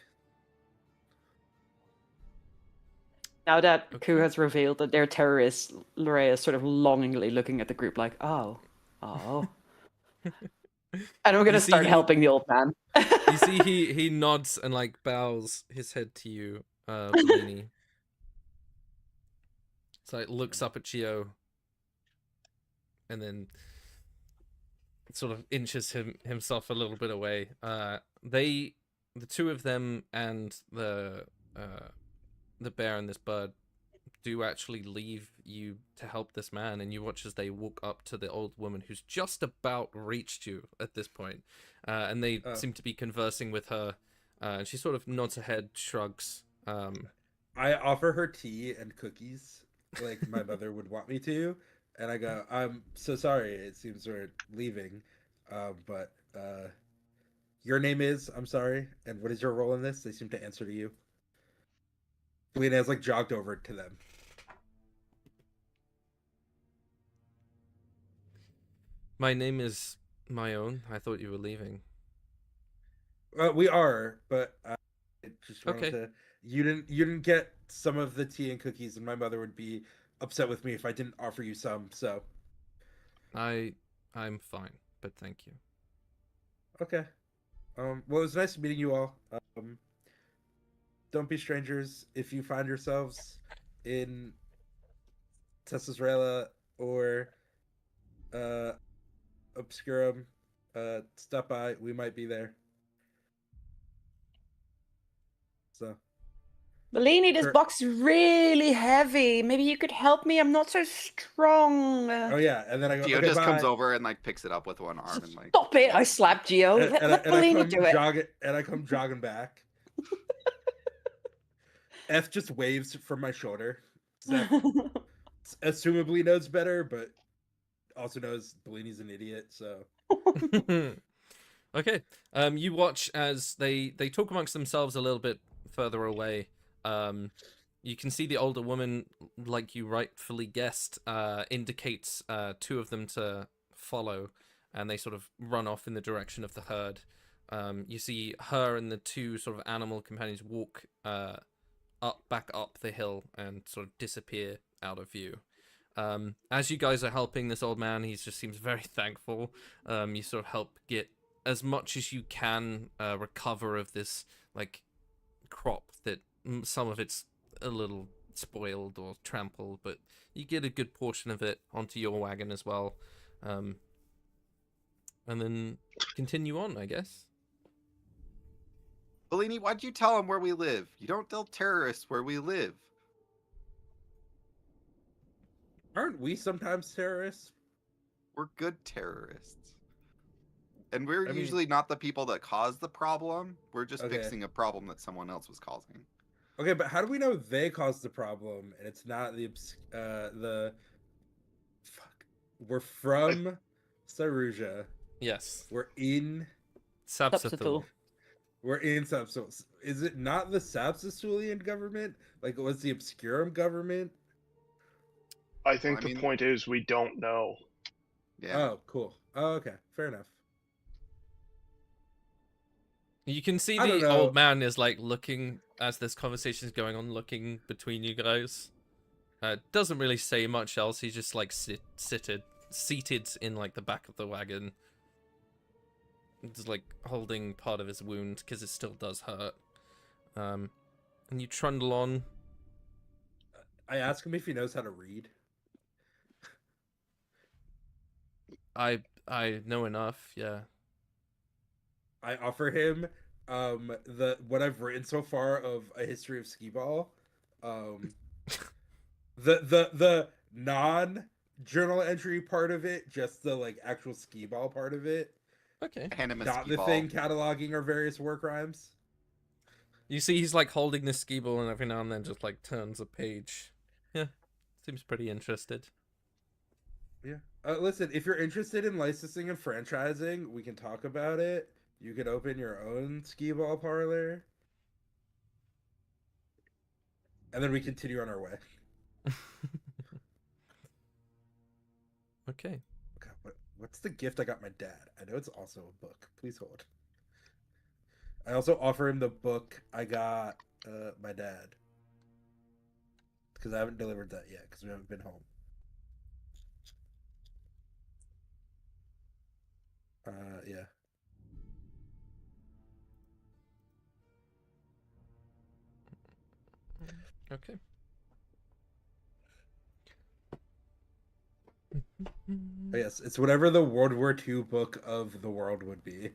Now that Okay. Ku has revealed that they're terrorists, Lorrea is sort of longingly looking at the group like, oh. And I'm gonna see start he- helping the old man. You see, he nods and like bows his head to you, Bellini. So like looks up at Gio, and then sort of inches himself a little bit away. The two of them and the bear and this bird do actually leave you to help this man, and you watch as they walk up to the old woman who's just about reached you at this point, and they seem to be conversing with her, and she sort of nods her head, shrugs. I offer her tea and cookies, like my mother would want me to, and I go, "I'm so sorry. It seems we're leaving, but your name is. I'm sorry. And what is your role in this?" They seem to answer to you. Lena has like jogged over to them. My name is my own. I thought you were leaving. We are, but I just wanted Okay. to. You didn't get some of the tea and cookies, and my mother would be upset with me if I didn't offer you some. So I'm fine, but thank you. okay. Well, it was nice meeting you all. Don't be strangers. If you find yourselves in Tessasrela or Obscurum, stop by. We might be there. So Bellini, this Sure. box is really heavy. Maybe you could help me. I'm not so strong. oh yeah, and then I go. Gio Okay, just comes bye. over and like picks it up with one arm and like. Stop it! I slapped Gio. Let I Bellini come do it. jogging back. F just waves from my shoulder. Zeph assumably knows better, but also knows Bellini's an idiot. So Okay. You watch as they talk amongst themselves a little bit further away. You can see the older woman, like you rightfully guessed, indicates two of them to follow, and they sort of run off in the direction of the herd. You see her and the two sort of animal companions walk back up the hill and sort of disappear out of view. As you guys are helping this old man, he just seems very thankful. You sort of help get as much as you can recover of this like crop that some of it's a little spoiled or trampled, but you get a good portion of it onto your wagon as well, and then continue on, I guess. Bellini, why'd you tell him where we live? You don't tell terrorists where we live. aren't we sometimes terrorists? We're good terrorists. And we're I mean- usually not the people that cause the problem. We're just Okay. fixing a problem that someone else was causing. Okay, but how do we know they caused the problem and it's not the fuck? We're from Saruja. Yes. We're in Sapsatul. Sapsul. Is it not the Sapsulian government? Like it was the Obscurum government? I think I the mean- point is we don't know. Yeah. Oh, cool. Oh, okay. Fair enough. You can see I don't the know. old man is like looking as this conversation is going on, looking between you guys. Doesn't really say much else. He's just like seated in like the back of the wagon, just like holding part of his wound because it still does hurt. And you trundle on. I ask him if he knows how to read. I know enough. Yeah. I offer him the what I've written so far of a history of skee-ball. The non journal entry part of it, just the like actual skee-ball part of it. Okay. Hand him a Not ski the ball. thing cataloging our various war crimes. You see, he's like holding the ski ball, and every now and then just like turns a page. Yeah, seems pretty interested. Yeah. Listen, if you're interested in licensing and franchising, we can talk about it. You could open your own skee-ball parlor. And then we continue on our way. Okay. Okay, what's the gift I got my dad? I know it's also a book. Please hold. I also offer him the book I got my dad. because I haven't delivered that yet because we haven't been home. Yeah. Okay. Oh, yes, it's whatever the World War II book of the world would be,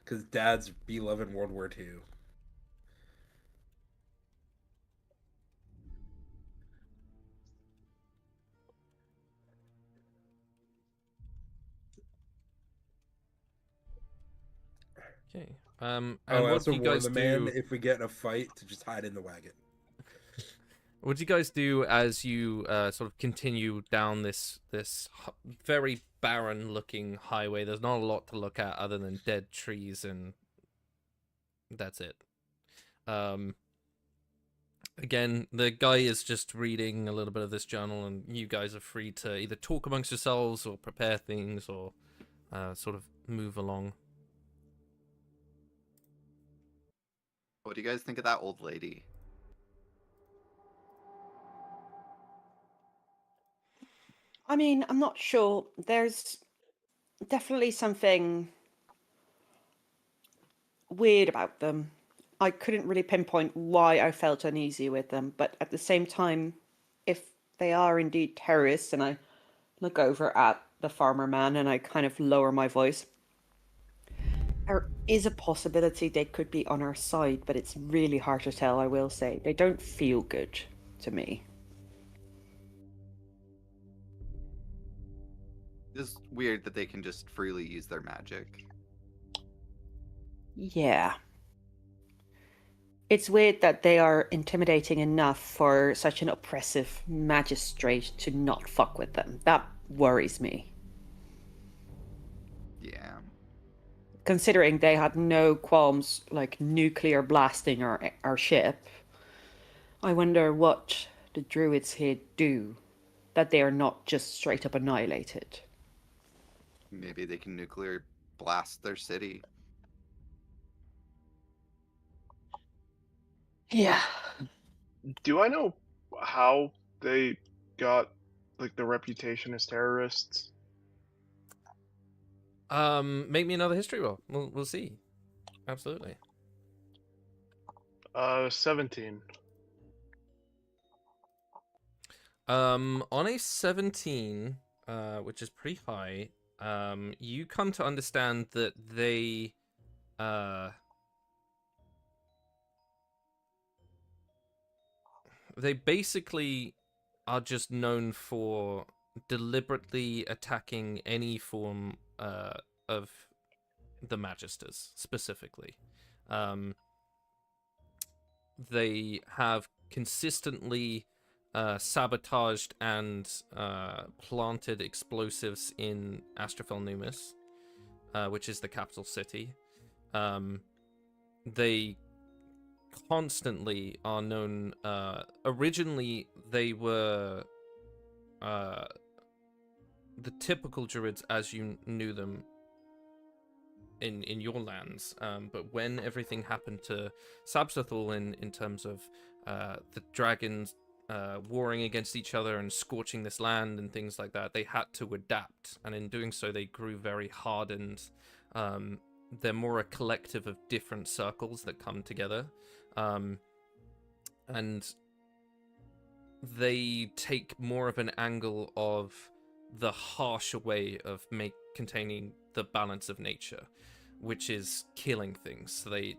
because Dad's beloved World War II. Okay. And I what also do you warn guys the man do? if we get in a fight to just hide in the wagon. What do you guys do as you sort of continue down this very barren-looking highway? There's not a lot to look at other than dead trees, and that's it. Again, the guy is just reading a little bit of this journal, and you guys are free to either talk amongst yourselves or prepare things or sort of move along. What do you guys think of that old lady? I mean, I'm not sure. There's definitely something weird about them. I couldn't really pinpoint why I felt uneasy with them, but at the same time, if they are indeed terrorists, and I look over at the farmer man and I kind of lower my voice, there is a possibility they could be on our side, but it's really hard to tell, I will say. They don't feel good to me. It's weird that they can just freely use their magic. Yeah. It's weird that they are intimidating enough for such an oppressive magistrate to not fuck with them. That worries me. Yeah. Considering they had no qualms like nuclear blasting our ship, I wonder what the druids here do, that they are not just straight up annihilated. Maybe they can nuclear blast their city. Yeah. Do I know how they got like the reputation as terrorists? Make me another history roll. We'll see. Absolutely. 17. On a 17, which is pretty high, you come to understand that they basically are just known for deliberately attacking any form of the Magisters, specifically. They have consistently sabotaged and planted explosives in Astrofel Numis, which is the capital city. They constantly are known. Originally, they were the typical druids as you knew them in your lands, but when everything happened to Sabzathul in terms of the dragons warring against each other and scorching this land and things like that, they had to adapt, and in doing so they grew very hardened. They're more a collective of different circles that come together, and they take more of an angle of the harsher way of containing the balance of nature, which is killing things. So they,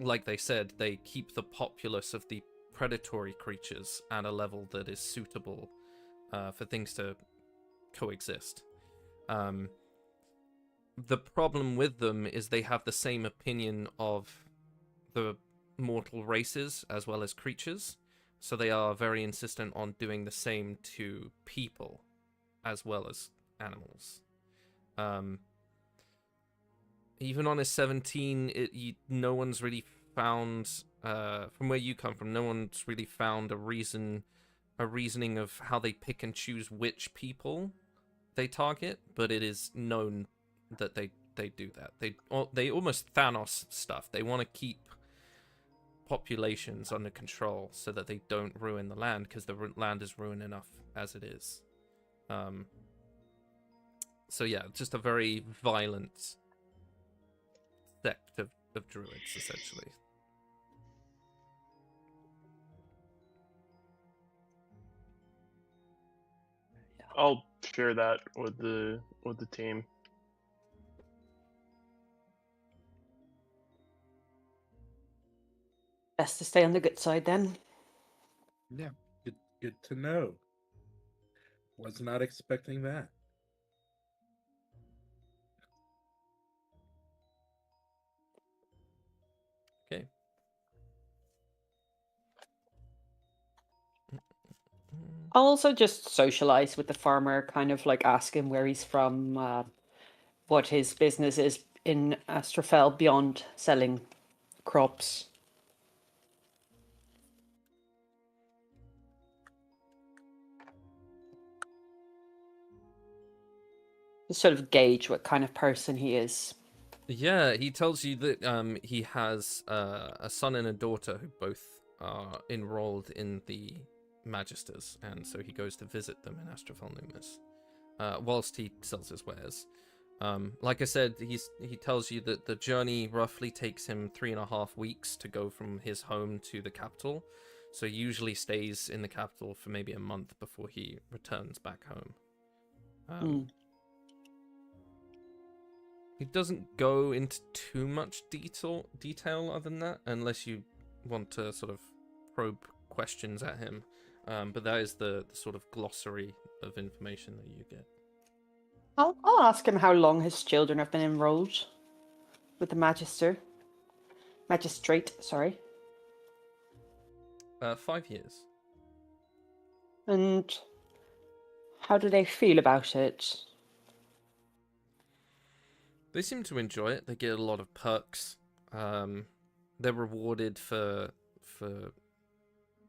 like they said, they keep the populace of the predatory creatures at a level that is suitable for things to coexist. The problem with them is they have the same opinion of the mortal races as well as creatures, so they are very insistent on doing the same to people as well as animals. Even on a 17, no one's really found, from where you come from, no one's really found a reasoning of how they pick and choose which people they target, but it is known that they do that. They almost Thanos stuff. They want to keep populations under control so that they don't ruin the land, because the land is ruined enough as it is. So yeah, just a very violent sect of druids, essentially. I'll share that with the team. Best to stay on the good side then. Yeah, good to know. Was not expecting that. Okay. I'll also just socialize with the farmer, kind of like ask him where he's from, what his business is in Astrofel beyond selling crops. Just sort of gauge what kind of person he is. Yeah, he tells you that he has a son and a daughter who both are enrolled in the Magisters, and so he goes to visit them in Astrofel Numis, whilst he sells his wares. Like I said, he tells you that the journey roughly takes him 3.5 weeks to go from his home to the capital, so he usually stays in the capital for maybe a month before he returns back home. He doesn't go into too much detail other than that, unless you want to sort of probe questions at him. But that is the sort of glossary of information that you get. I'll ask him how long his children have been enrolled with the magistrate, sorry. 5 years. And how do they feel about it? They seem to enjoy it. They get a lot of perks. They're rewarded for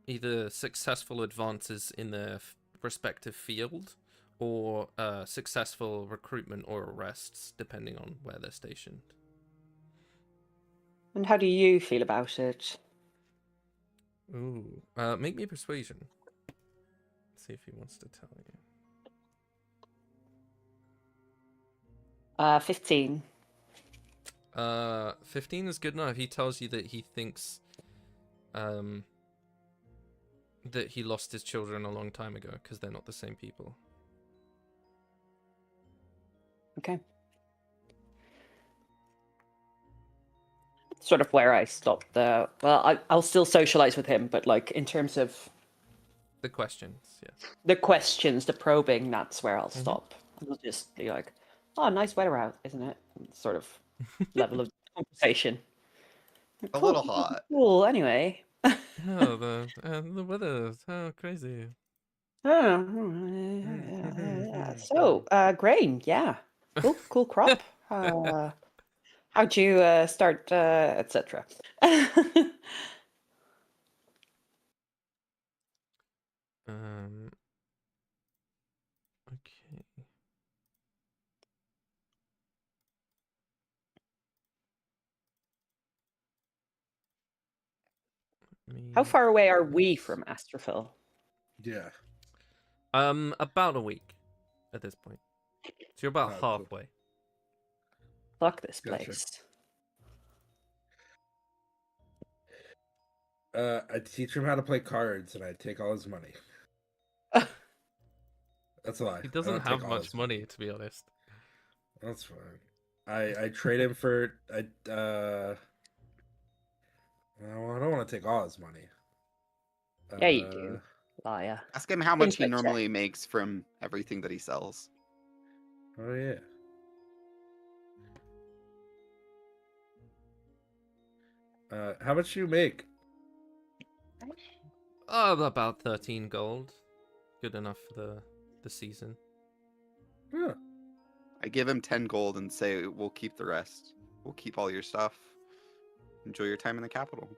either successful advances in their respective field, or successful recruitment or arrests, depending on where they're stationed. And how do you feel about it? Ooh. Make me a persuasion. See if he wants to tell you. 15. 15 is good enough. He tells you that he thinks that he lost his children a long time ago because they're not the same people. Okay. Sort of where I stopped there. Well, I'll still socialize with him, but like in terms of The questions, yes. the questions, the probing, that's where I'll stop. I'll just be like, oh, nice weather out, isn't it? Sort of level of conversation. A little hot. Cool, anyway. Oh, the weather is crazy. So, grain, yeah. Cool crop. How'd you start, etc. Okay. How far away are we from Astrophil? Yeah. About a week at this point. So you're about Oh, cool. halfway. Fuck this Gotcha. place. I teach him how to play cards, and I take all his money. That's a lie. He I doesn't don't take have all much his money, to be honest. That's fine. I trade him for well, I don't want to take all his money. Yeah, you do. Liar. Ask him how much he Insight check. normally makes from everything that he sells. Oh yeah. How much you make? About 13 gold. Good enough for the season. Yeah. I give him 10 gold and say, we'll keep the rest. We'll keep all your stuff. Enjoy your time in the capital.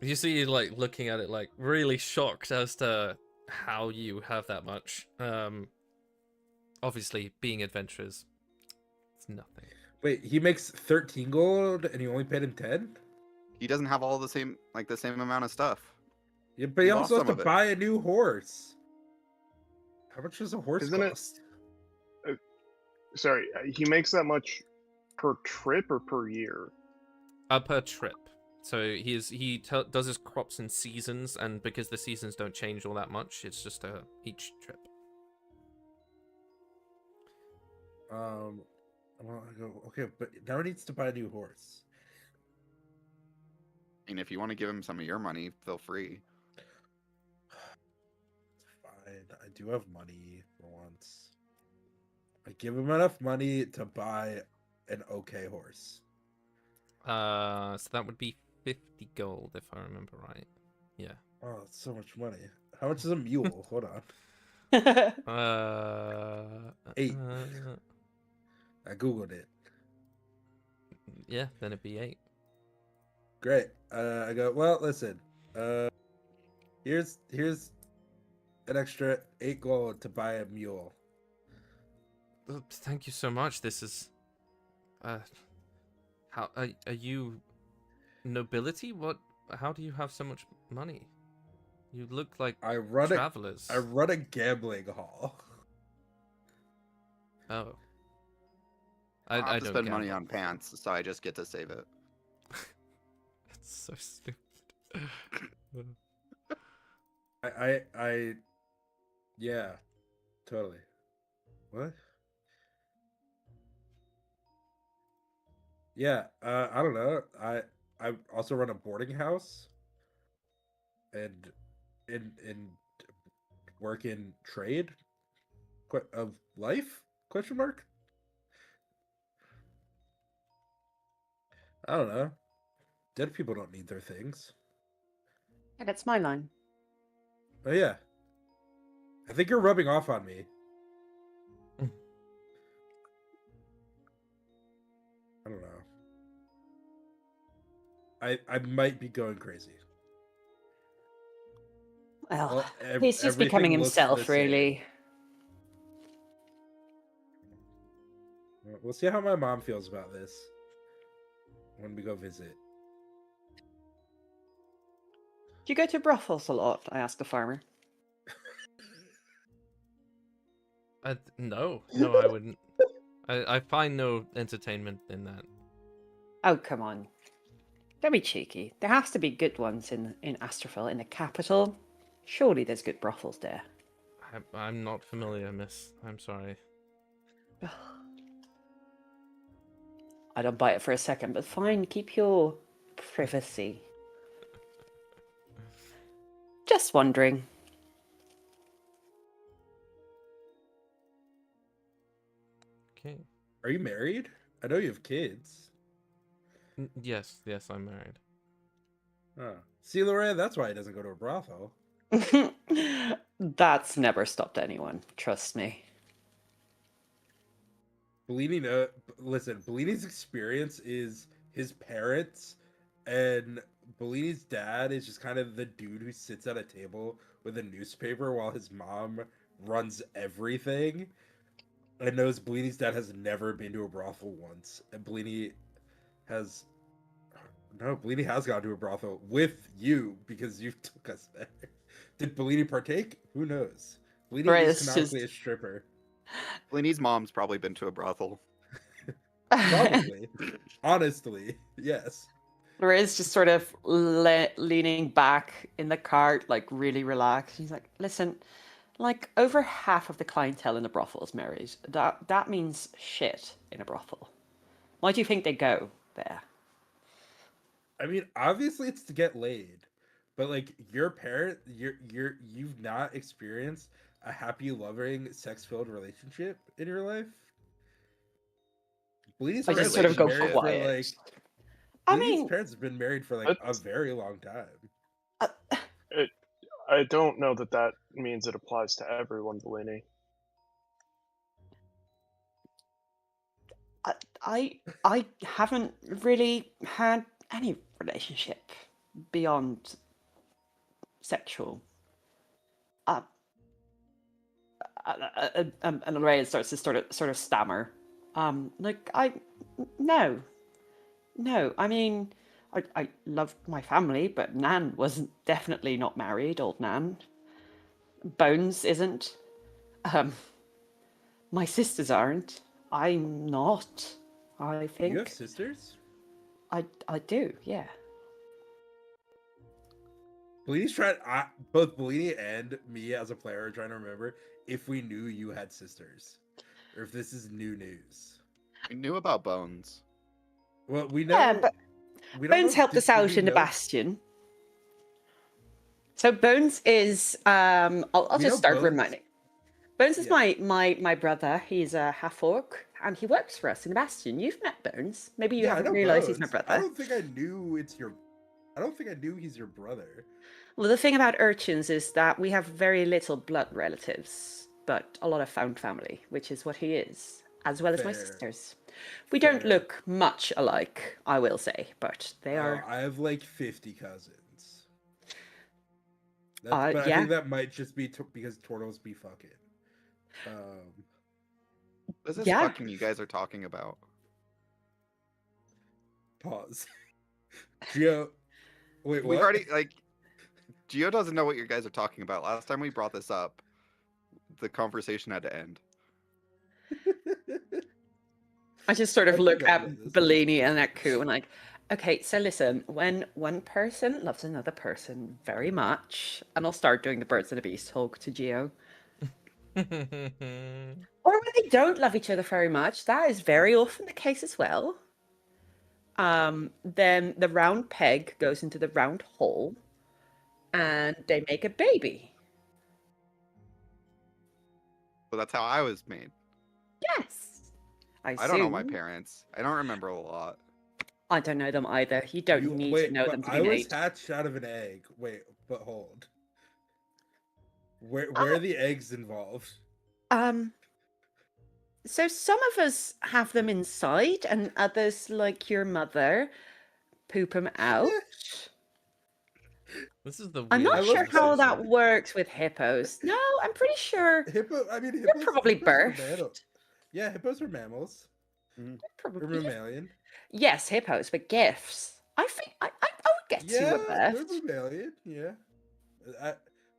You see, like, looking at it, like, really shocked as to how you have that much. Obviously, being adventurers, it's nothing. Wait, he makes 13 gold and you only paid him 10? He doesn't have all the same amount of stuff. Yeah, but he lost also has some to of it. buy a new horse. How much does a horse Isn't it- cost? Sorry, he makes that much per trip or per year? Per trip. So he does his crops in seasons, and because the seasons don't change all that much, it's just each trip. Well, I go, okay, but now he needs to buy a new horse. And if you want to give him some of your money, feel free. Fine, I do have money for once. I give him enough money to buy an okay horse. So that would be 50 gold if I remember right. Yeah. Oh, that's so much money. How much is a mule? Hold on. 8. I googled it. Yeah, then it'd be 8. Great. I go, well, listen. Here's an extra 8 gold to buy a mule. Thank you so much. This is how are you nobility? What? How do you have so much money? You look like travelers. I run a gambling hall. Oh. I have I to don't spend money gamble. on pants, so I just get to save it. It's so stupid. Yeah, totally. What? Yeah, I don't know. I also run a boarding house, and in work in trade of life? Question mark. I don't know. Dead people don't need their things. Yeah, that's my line. Oh yeah. I think you're rubbing off on me. I don't know. I might be going crazy. Well, Well, he's just becoming everything looks the himself, same. really. We'll see how my mom feels about this when we go visit. Do you go to brothels a lot? I asked the farmer. No, I wouldn't. I find no entertainment in that. Oh, come on. Don't be cheeky. There has to be good ones in Astrophil, in the capital. Surely there's good brothels there. I'm not familiar, miss. I'm sorry. I don't buy it for a second, but fine, keep your privacy. Just wondering. Okay. Are you married? I know you have kids. Yes, I'm married. Oh. See, Lorraine, that's why he doesn't go to a brothel. That's never stopped anyone, trust me. Bellini, listen, Bellini's experience is his parents, and Bellini's dad is just kind of the dude who sits at a table with a newspaper while his mom runs everything. And knows Bellini's dad has never been to a brothel once, and Bellini has gone to a brothel with you because you took us there. Did Bellini partake? Who knows? Bellini Right, is it's canonically just- a stripper. Bellini's mom's probably been to a brothel. Probably. Honestly, yes. Lorraine's just sort of leaning back in the cart, like really relaxed. He's like, listen, like over half of the clientele in the brothel is married. That means shit in a brothel. Why do you think they go there? I mean, obviously it's to get laid, but like your parent, you've not experienced a happy, loving, sex-filled relationship in your life. Bellini's I just parents sort of have been go married quiet. for like. I Bellini's mean, parents have been married for like a That's- very long time. I don't know that means it applies to everyone, Bellini. I haven't really had any relationship beyond sexual. And Lorraine starts to sort of stammer. No. I mean, I loved my family, but Nan was definitely not married, old Nan. Bones isn't. My sisters aren't. I'm not, I think. You have sisters? I do, yeah. Bellini's trying. Both Bellini and me as a player are trying to remember if we knew you had sisters, or if this is new news. We knew about Bones. Well, we know. Yeah, but we don't Bones know- helped did- us did out we in the know- Bastion. So Bones is I'll We just know start Bones. reminding. Bones is Yeah. my brother. He's a half orc and he works for us in the Bastion. You've met Bones. Maybe you Yeah, I haven't know realized he's my Bones. brother. I don't think I knew it's your. I don't think I knew he's your brother. Well, the thing about urchins is that we have very little blood relatives, but a lot of found family, which is what he is, as well as my Fair. sisters. We don't Fair. look much alike, I will say, but they are. I have like 50 cousins. But I yeah. think that might just be because turtles be fucking. What is this Yeah. fucking you guys are talking about? Pause. Geo. Wait, what? We've already like Geo doesn't know what you guys are talking about. Last time we brought this up, the conversation had to end. I just sort I of think look I at know this. Bellini and at Ku and like, okay, so listen, when one person loves another person very much, and I'll start doing the birds and the bees talk to Geo, or when they don't love each other very much, that is very often the case as well. Then the round peg goes into the round hole, and they make a baby. So that's how I was made. Yes, I don't know my assume. parents. I don't remember a lot. I don't know them either. You don't need wait, to know but them to I be was made. hatched out of an egg. Wait, but hold. Where are the eggs involved? So some of us have them inside, and others, like your mother, poop them out. This is the I'm not I love sure how that conversation. works with hippos. No, I'm pretty sure Hippos. probably hippos are birthed. mammals. Yeah, hippos are mammals. they're Or probably mammalian. yes, hippos, but gifts. I think I would get to Yeah, a they're birth. mammalian. Yeah.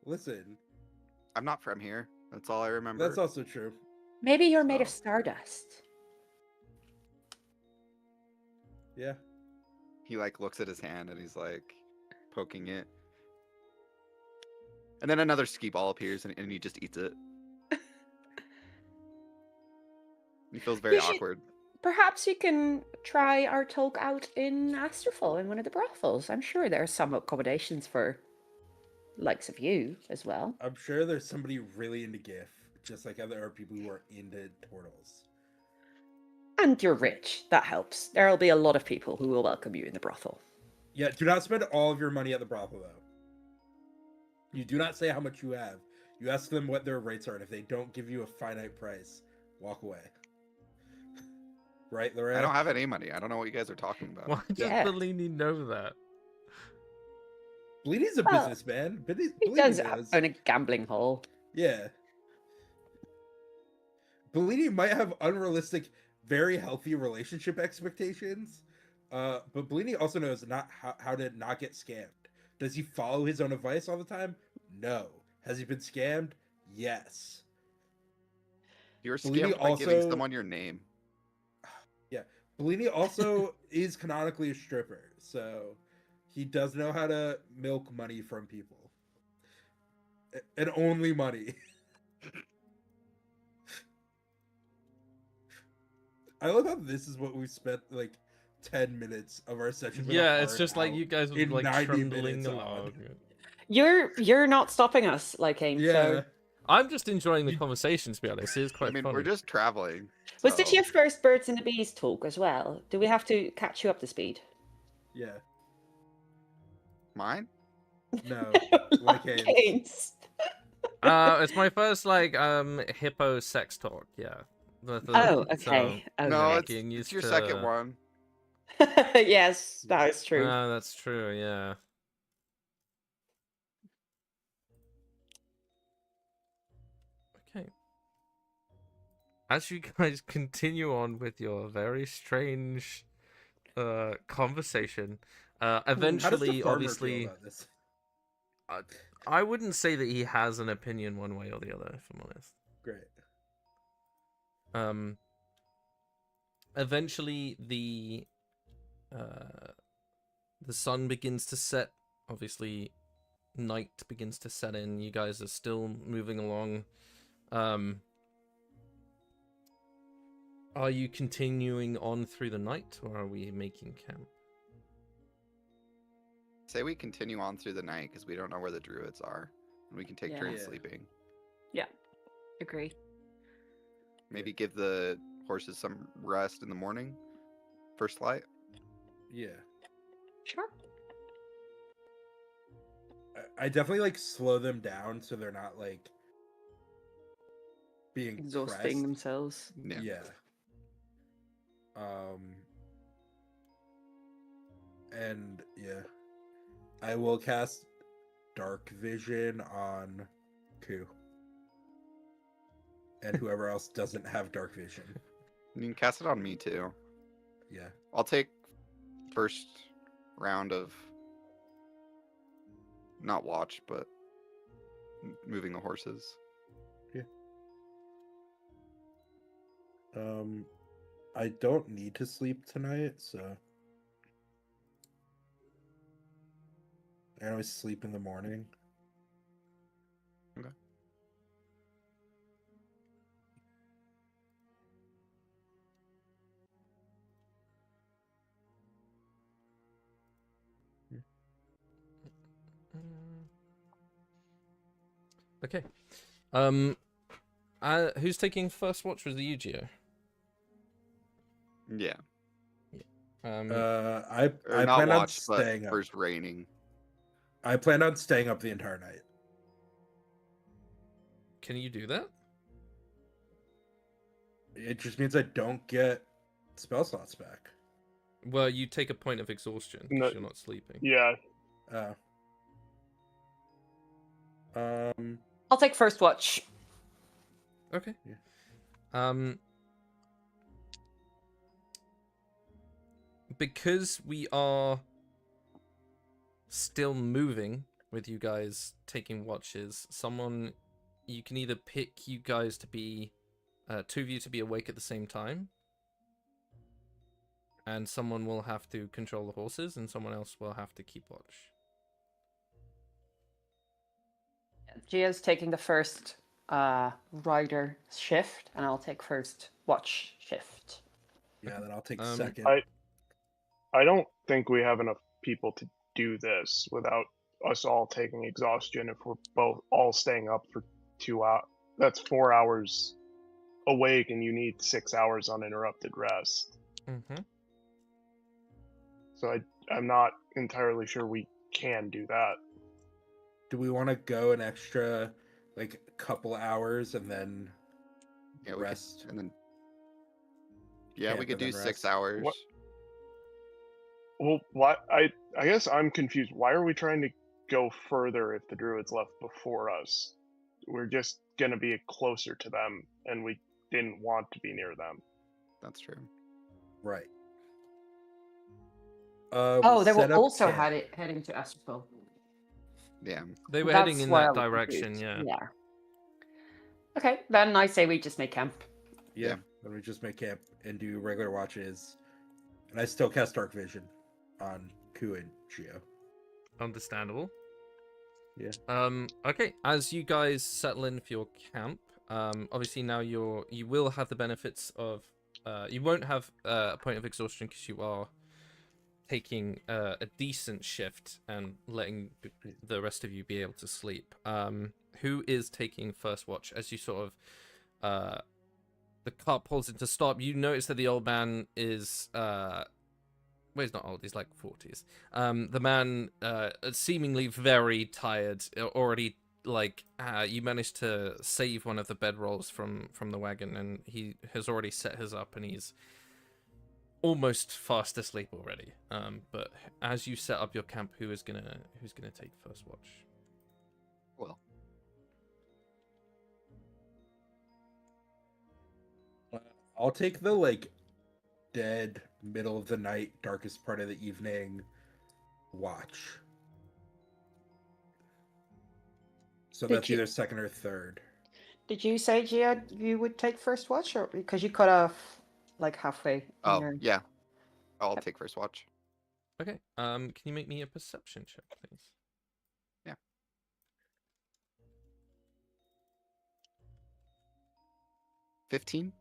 Listen, I'm not from here. That's all I remember. that's also true. Maybe you're made of So- stardust. Yeah. He like looks at his hand and he's like poking it. And then another ski ball appears and he just eats it. He feels very You should- awkward. Perhaps you can try our talk out in Astrofall in one of the brothels. I'm sure there are some accommodations for likes of you as well. I'm sure there's somebody really into GIF, just like there are people who are into turtles. And you're rich. That helps. There'll be a lot of people who will welcome you in the brothel. Yeah, do not spend all of your money at the brothel though. You do not say how much you have. You ask them what their rates are, and if they don't give you a finite price, walk away. Right, Lorraine? I don't have any money. I don't know what you guys are talking about. Why does Yeah. Bellini know that? Bleedy's a Well, businessman. He Bleedy does knows. own a gambling hall. Yeah. Bellini might have unrealistic, very healthy relationship expectations, but Bellini also knows not how to not get scammed. Does he follow his own advice all the time? No. Has he been scammed? Yes. You're Bellini scammed by giving also- someone your name. Yeah. Bellini also is canonically a stripper, so he does know how to milk money from people. And only money. I love how this is what we spent like 10 minutes of our session with. Yeah, a it's hard just like out. you guys were in like 90 trundling minutes on. along. You're not stopping us, Lycane. Yeah. So I'm just enjoying the You- conversation, to be honest. It is quite I mean, funny. we're just traveling. was this so- your first birds and the bees talk as well? Do we have to catch you up to speed? Yeah. Mine? No. Lycane's. Lycane's. It's my first like hippo sex talk. Yeah. Oh, okay. So, Okay. No, Getting it's used your to- second one. Yes, that is true. that's true. Yeah. Okay. As you guys continue on with your very strange conversation. How does the Eventually, farmer obviously, feel about this? I wouldn't say that he has an opinion one way or the other, if I'm honest. Great. Eventually the sun begins to set. Obviously, night begins to set in. You guys are still moving along. Are you continuing on through the night, or are we making camp? Say we continue on through the night because we don't know where the druids are. And we can take Yeah. turns Yeah. sleeping. Yeah, agree. Maybe give the horses some rest in the morning. First light. Yeah. Sure. I definitely like slow them down so they're not like being Exhausting pressed. themselves. Yeah. Yeah. And yeah, I will cast Dark Vision on Ku. And whoever else doesn't have Dark Vision. You can cast it on me too. Yeah. I'll take first round of not watch, but moving the horses. I don't need to sleep tonight, so I always sleep in the morning. Okay. Okay. Who's taking first watch? Was the Yu-Gi-Oh? Yeah. I Or not plan on watch, but staying up. first raining. I plan on staying up the entire night. Can you do that? It just means I don't get spell slots back. Well, you take a point of exhaustion No. because you're not sleeping. Yeah, I'll take first watch. Okay. Yeah. Because we are still moving with you guys taking watches, you can either pick you guys to be, two of you to be awake at the same time, and someone will have to control the horses, and someone else will have to keep watch. Gia's taking the first rider shift, and I'll take first watch shift. Yeah, then I'll take Um, second. I don't think we have enough people to do this without us all taking exhaustion if we're both all staying up for 2 hours. That's 4 hours awake, and you need 6 hours uninterrupted rest. Mm-hmm. So I'm not entirely sure we can do that. Do we want to go an extra like couple hours and then Yeah, rest? and then yeah, Camp we could and do then 6 rest. hours. What? Well, what? I guess I'm confused. Why are we trying to go further if the druids left before us? We're just gonna be closer to them, and we didn't want to be near them. That's true. Right. Oh, they set were up also camp. heading to Astral. Yeah. They were That's heading in why I that was direction, confused. yeah. Yeah. Okay, then I say we just make camp. Yeah. Yeah. Then we just make camp and do regular watches, and I still cast Dark Vision on Ku and Geo. Understandable. Yeah. Okay, as you guys settle in for your camp, obviously now you will have the benefits of, you won't have a point of exhaustion because you are taking a decent shift and letting the rest of you be able to sleep. Who is taking first watch? As you sort of, the cart pulls into stop, you notice that the old man is, well, he's not old, he's like 40s. The man, seemingly very tired, already, like, you managed to save one of the bedrolls from the wagon, and he has already set his up, and he's almost fast asleep already. But as you set up your camp, who's gonna take first watch? Well, I'll take the like dead middle of the night, darkest part of the evening watch. So Did that's you- either second or third. Did you say, Gia, you would take first watch, or because you cut off like halfway? In Oh, your... yeah. I'll Yep. take first watch. Okay. Can you make me a perception check, please? 15?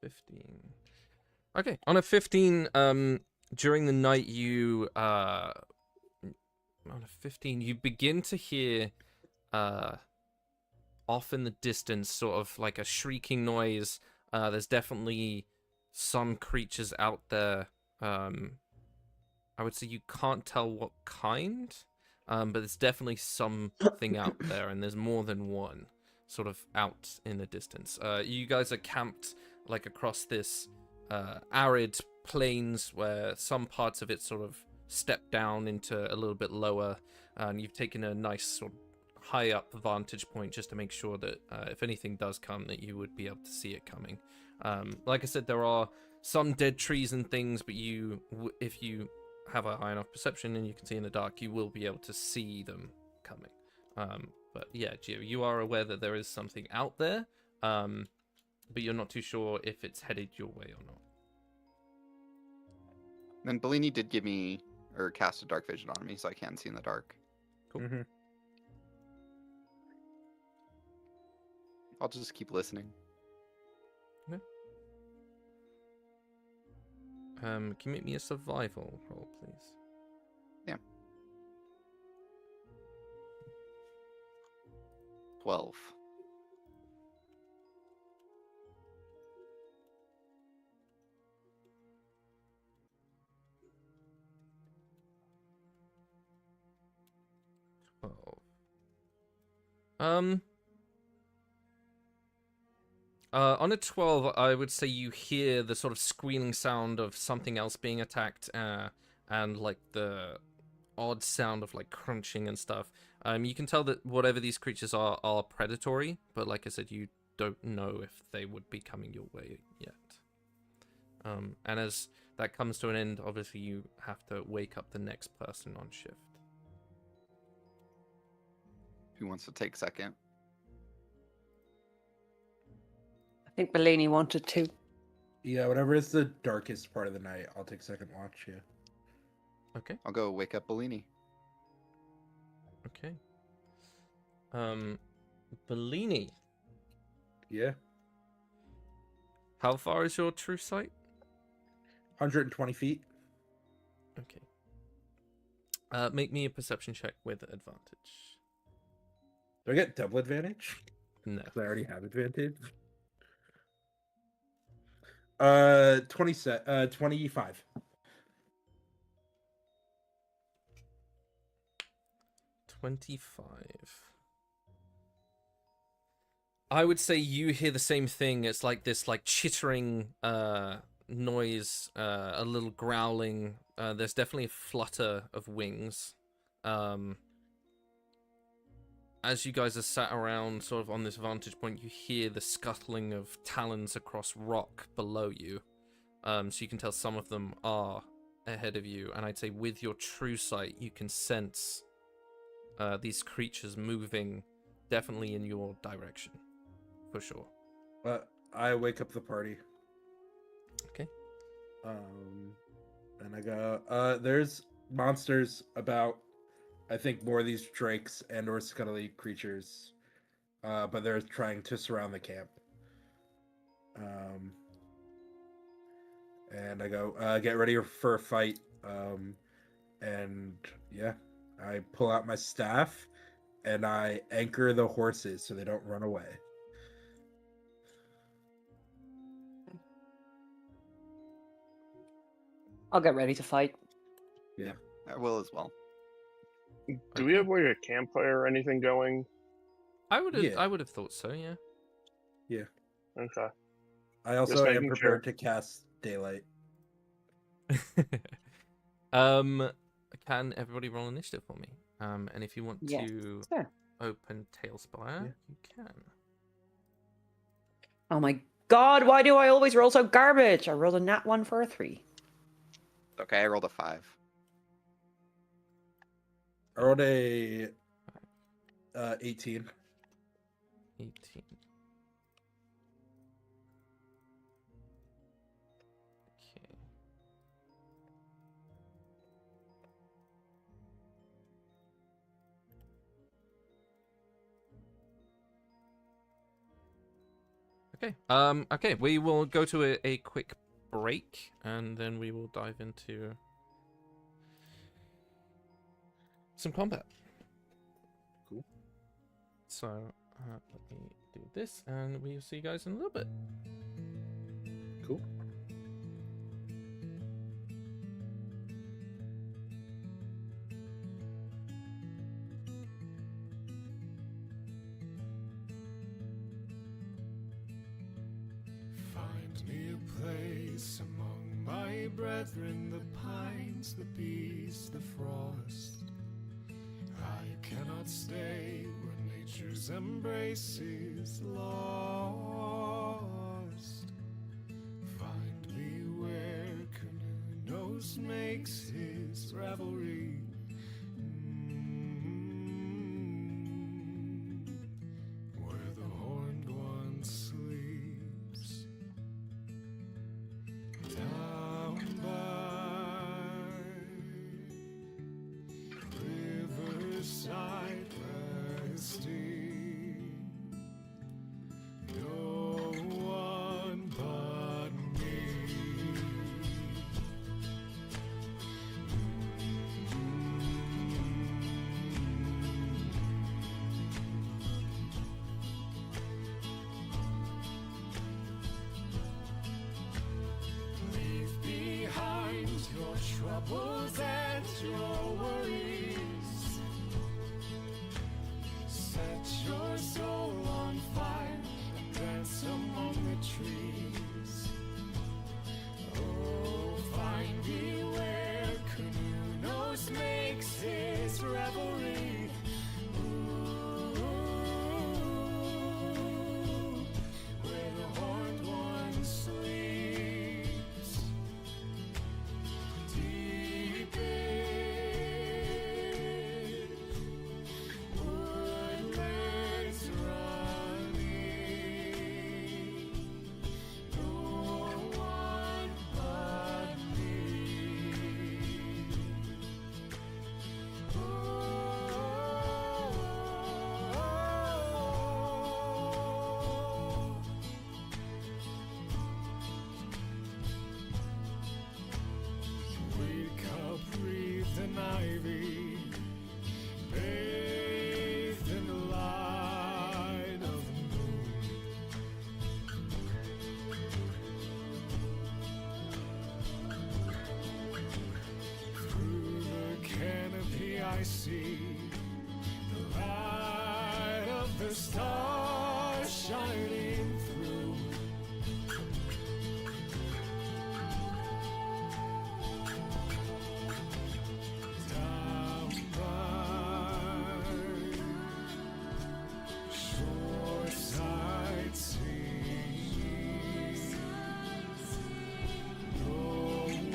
15. Okay. On a 15, during the night you on a 15 you begin to hear off in the distance sort of like a shrieking noise. There's definitely some creatures out there. I would say you can't tell what kind, but there's definitely something out there, and there's more than one sort of out in the distance. You guys are camped like across this arid plains where some parts of it sort of step down into a little bit lower, and you've taken a nice sort of high up vantage point just to make sure that if anything does come, that you would be able to see it coming. Like I said, there are some dead trees and things, but if you have a high enough perception and you can see in the dark, you will be able to see them coming. But yeah, Gio, you are aware that there is something out there, but you're not too sure if it's headed your way or not. And Bellini did give me, or cast a dark vision on me, so I can see in the dark. Cool. Mm-hmm. I'll just keep listening. Can you make me a survival roll, please? Yeah. 12. On a 12, I would say you hear the sort of squealing sound of something else being attacked, and like the odd sound of like crunching and stuff. You can tell that whatever these creatures are predatory, but like I said, you don't know if they would be coming your way yet. And as that comes to an end, obviously you have to wake up the next person on shift. Who wants to take second? I think Bellini wanted to. Yeah, whatever is the darkest part of the night, I'll take second watch. Yeah. Okay. I'll go wake up Bellini. Okay. Bellini, Yeah. how far is your true sight? 120 feet. Okay. Make me a perception check with advantage. Do I get double advantage? No. 'Cause I already have advantage. 25. 25. I would say you hear the same thing. It's like this like chittering noise, a little growling. There's definitely a flutter of wings. As you guys are sat around sort of on this vantage point, you hear the scuttling of talons across rock below you. So you can tell some of them are ahead of you, and I'd say with your true sight, you can sense these creatures moving definitely in your direction, for sure. I wake up the party. Okay. And I go, there's monsters about. I think more of these drakes and or scuttly creatures, but they're trying to surround the camp. And I go, get ready for a fight. And yeah, I pull out my staff and I anchor the horses so they don't run away. I'll get ready to fight. I will as well. Do we have like a campfire or anything going? I would have, Yeah. I would have thought so. Yeah. Okay. I also am making prepared sure. to cast daylight. Can everybody roll initiative for me? And if you want Yes, to sir. open Tailspire, Yeah. you can. Oh my God, why do I always roll so garbage? I rolled a nat 1 for a 3. Okay, I rolled a 5. I rolled a 18. 18. Okay. Okay. Okay, we will go to a quick break, and then we will dive into some combat. Cool. So, let me do this, and we'll see you guys in a little bit. Cool. Find me a place among my brethren, the pines, the bees, the frost. I cannot stay where nature's embrace is lost. Find me where Canoe makes his revelry. Where the horned one sleeps. Down by riverside resting. No one but me. Leave behind your troubles and your worries. Set your soul on fire and dance among the trees. Oh, find me where Canoe makes his revelry. Ooh, where the horned one sleeps. Deep in woodlands running, no one but me. Wake up, breathed in ivy, bathed in the light of the moon. Through the canopy I see the light of the stars shining through. Down by shoreside singing, no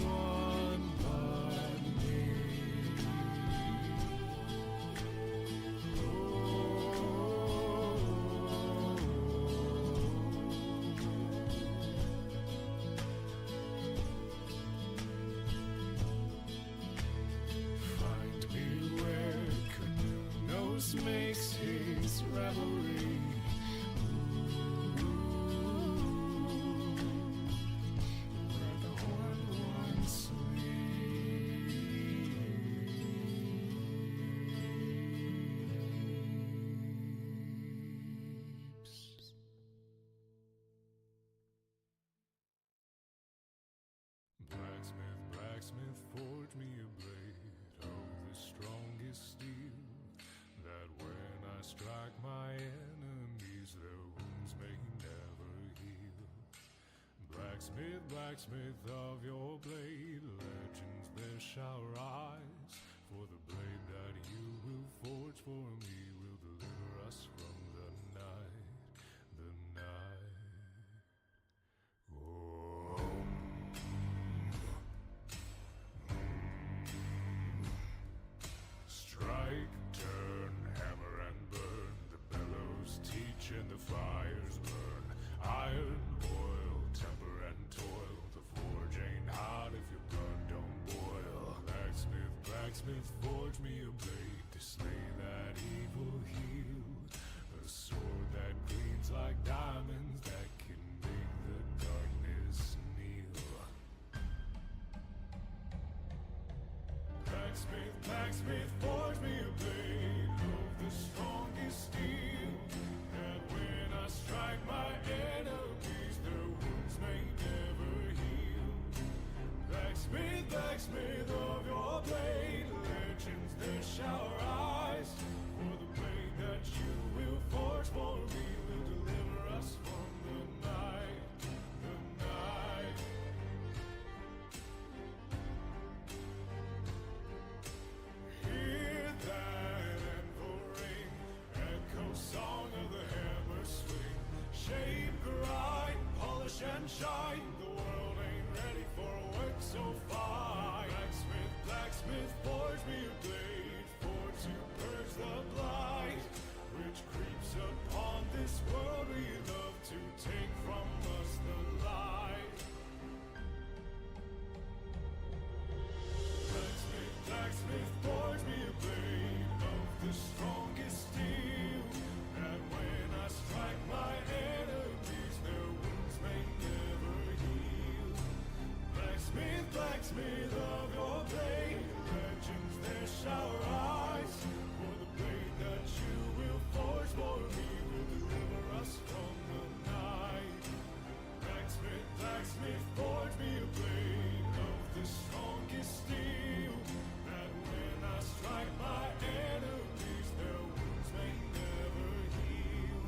one but me. Find me where Canoe makes his revelry. Where the horned one sleeps. Blacksmith, blacksmith, forge me a blade of the strongest steel, that when I strike my enemies, their wounds may never heal. Blacksmith, blacksmith of your blade, legends there shall rise, for the blade that you will forge for me will deliver us from the night, the night. blacksmith, forge me a blade to slay that evil heel. A sword that gleams like diamonds that can make the darkness kneel. Blacksmith, blacksmith, forge me a blade of the strongest steel. And when I strike my enemies, their wounds may never heal. Blacksmith, blacksmith of your blade, legends they shall rise. For the blade that you will forge for me will deliver us from the night, the night. Hear that anvil ring, echo song of the hammer swing. Shape, grind, polish and shine. The world ain't ready for a work so fine. Blacksmith, blacksmith, forge me a blade for to purge the blight which creeps upon this world we love to take from us the light. Blacksmith, blacksmith, forge me a blade of the strongest steel. And when I strike my enemies, their wounds may never heal. Blacksmith, blacksmith of your blade, legends there shall rise. For the blade that you will forge for me will deliver us from the night. Blacksmith, blacksmith, forge me a blade of the strongest steel. That when I strike my enemies, their wounds may never heal.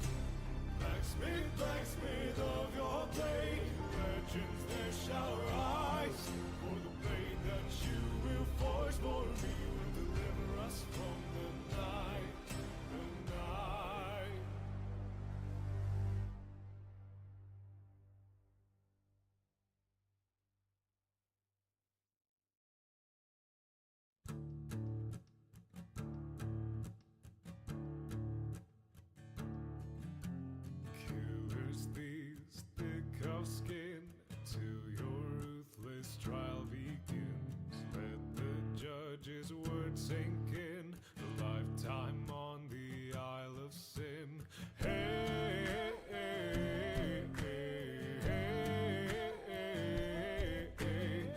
Blacksmith, blacksmith of your blade, legends there shall rise. For the blade that you will forge for me will deliver us from the night, the night. Killers, thieves, thick of skin, till your ruthless trial begins. Let the judge's word sink in, a lifetime on the Isle of Sin. Hey, hey, hey, hey, hey,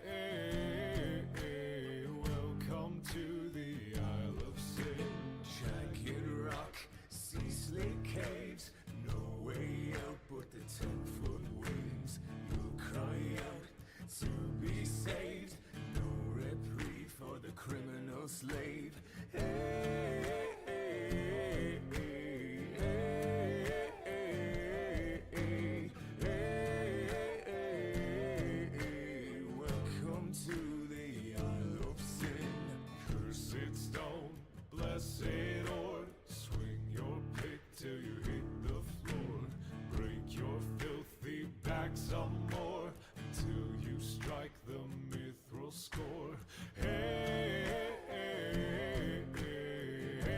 hey, hey, welcome to the Isle of Sin. Jagged rock, sea-slit caves, no way out but the 10-foot waves. You'll cry out to be saved, no reprieve for the criminal slave. Hey, hey, hey, hey, hey, hey, hey, welcome to the Isle of Sin. Cursed stone, blessed orb, swing your pick till you hit the floor. Break your filthy back some more until you strike the mithril score. Hey, hey, hey, hey,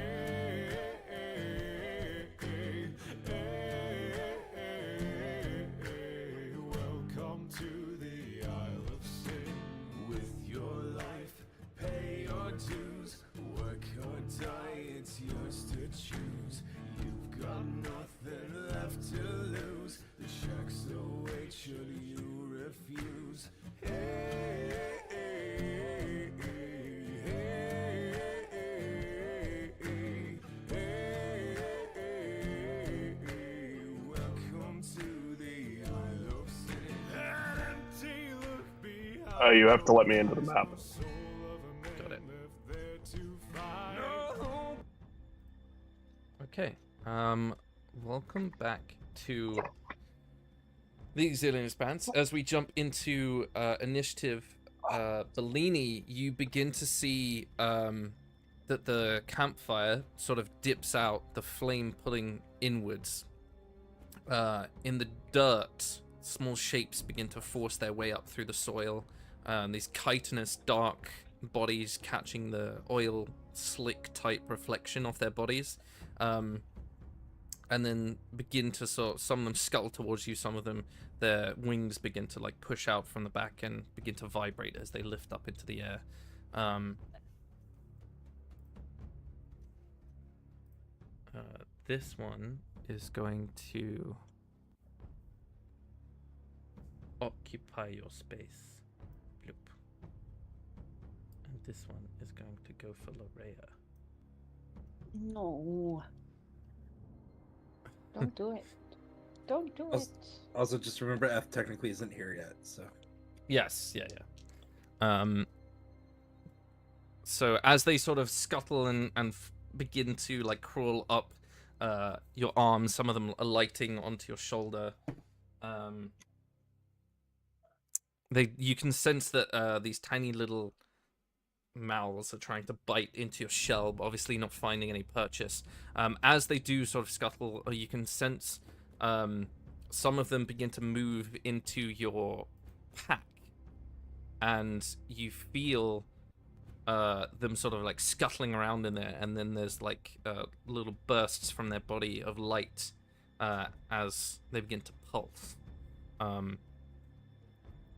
hey, hey, hey, hey, welcome to the Isle of Sin. With your life, pay your dues, work or die, it's yours to choose. You've got nothing left to lose. The sharks await should you refuse. Hey, hey, hey, hey, hey, hey, hey, hey, welcome to the Isle of Sin. An empty look behind. You have to let me into the map. Got it. Okay. Welcome back to the Exillian Expanse. As we jump into initiative, Bellini, you begin to see that the campfire sort of dips out, the flame pulling inwards. In the dirt, small shapes begin to force their way up through the soil. These chitinous, dark bodies catching the oil slick type reflection off their bodies. And then begin to some of them scuttle towards you, some of them, their wings begin to like push out from the back and begin to vibrate as they lift up into the air. This one is going to occupy your space. Bloop. And this one is going to go for Larea. No. Don't do it. Don't do it. Also, just remember, F technically isn't here yet, so. Yes, yeah. So as they sort of scuttle and begin to like crawl up your arms, some of them alighting onto your shoulder, you can sense that these tiny little mouths are trying to bite into your shell, but obviously not finding any purchase. As they do sort of scuttle, you can sense some of them begin to move into your pack, and you feel them sort of like scuttling around in there, and then there's like little bursts from their body of light as they begin to pulse.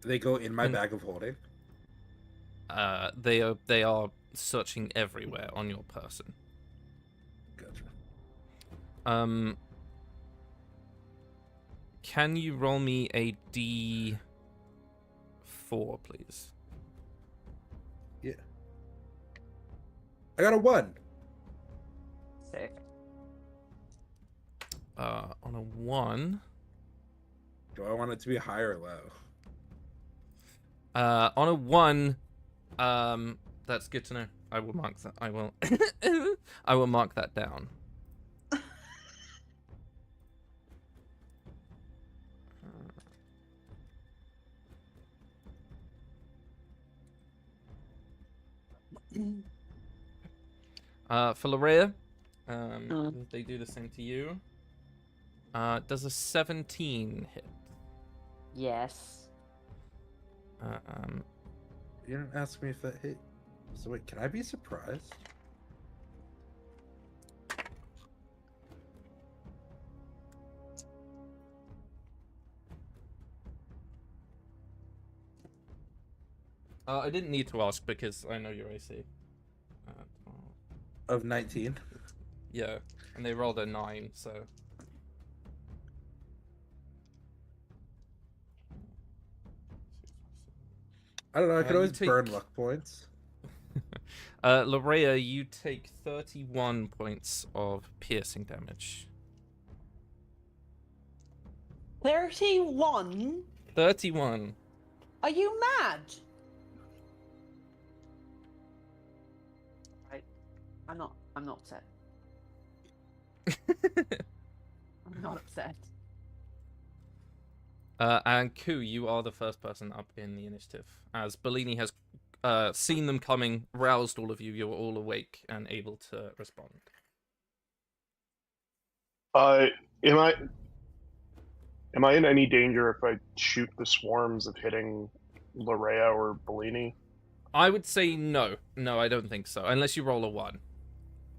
They go in my bag of holding. They are searching everywhere on your person. Gotcha. Can you roll me a D4, please? Yeah. I got a 1. Sick. On a 1. Do I want it to be high or low? On a 1, that's good to know. I will mark that. I will mark that down. For Larea, they do the same to you. Does a 17 hit? Yes. You didn't ask me if that hit. So wait, can I be surprised? I didn't need to ask because I know your AC. Of 19. Yeah, and they rolled a 9, so. I don't know, I could You always burn take- luck points. Larea, you take 31 points of piercing damage. 31? 31. Are you mad? I'm not upset. I'm not upset. And Ku, you are the first person up in the initiative, as Bellini has seen them coming, roused all of you. You're all awake and able to respond. Am I in any danger if I shoot the swarms of hitting Larea or Bellini? I would say no. No, I don't think so. Unless you roll a 1.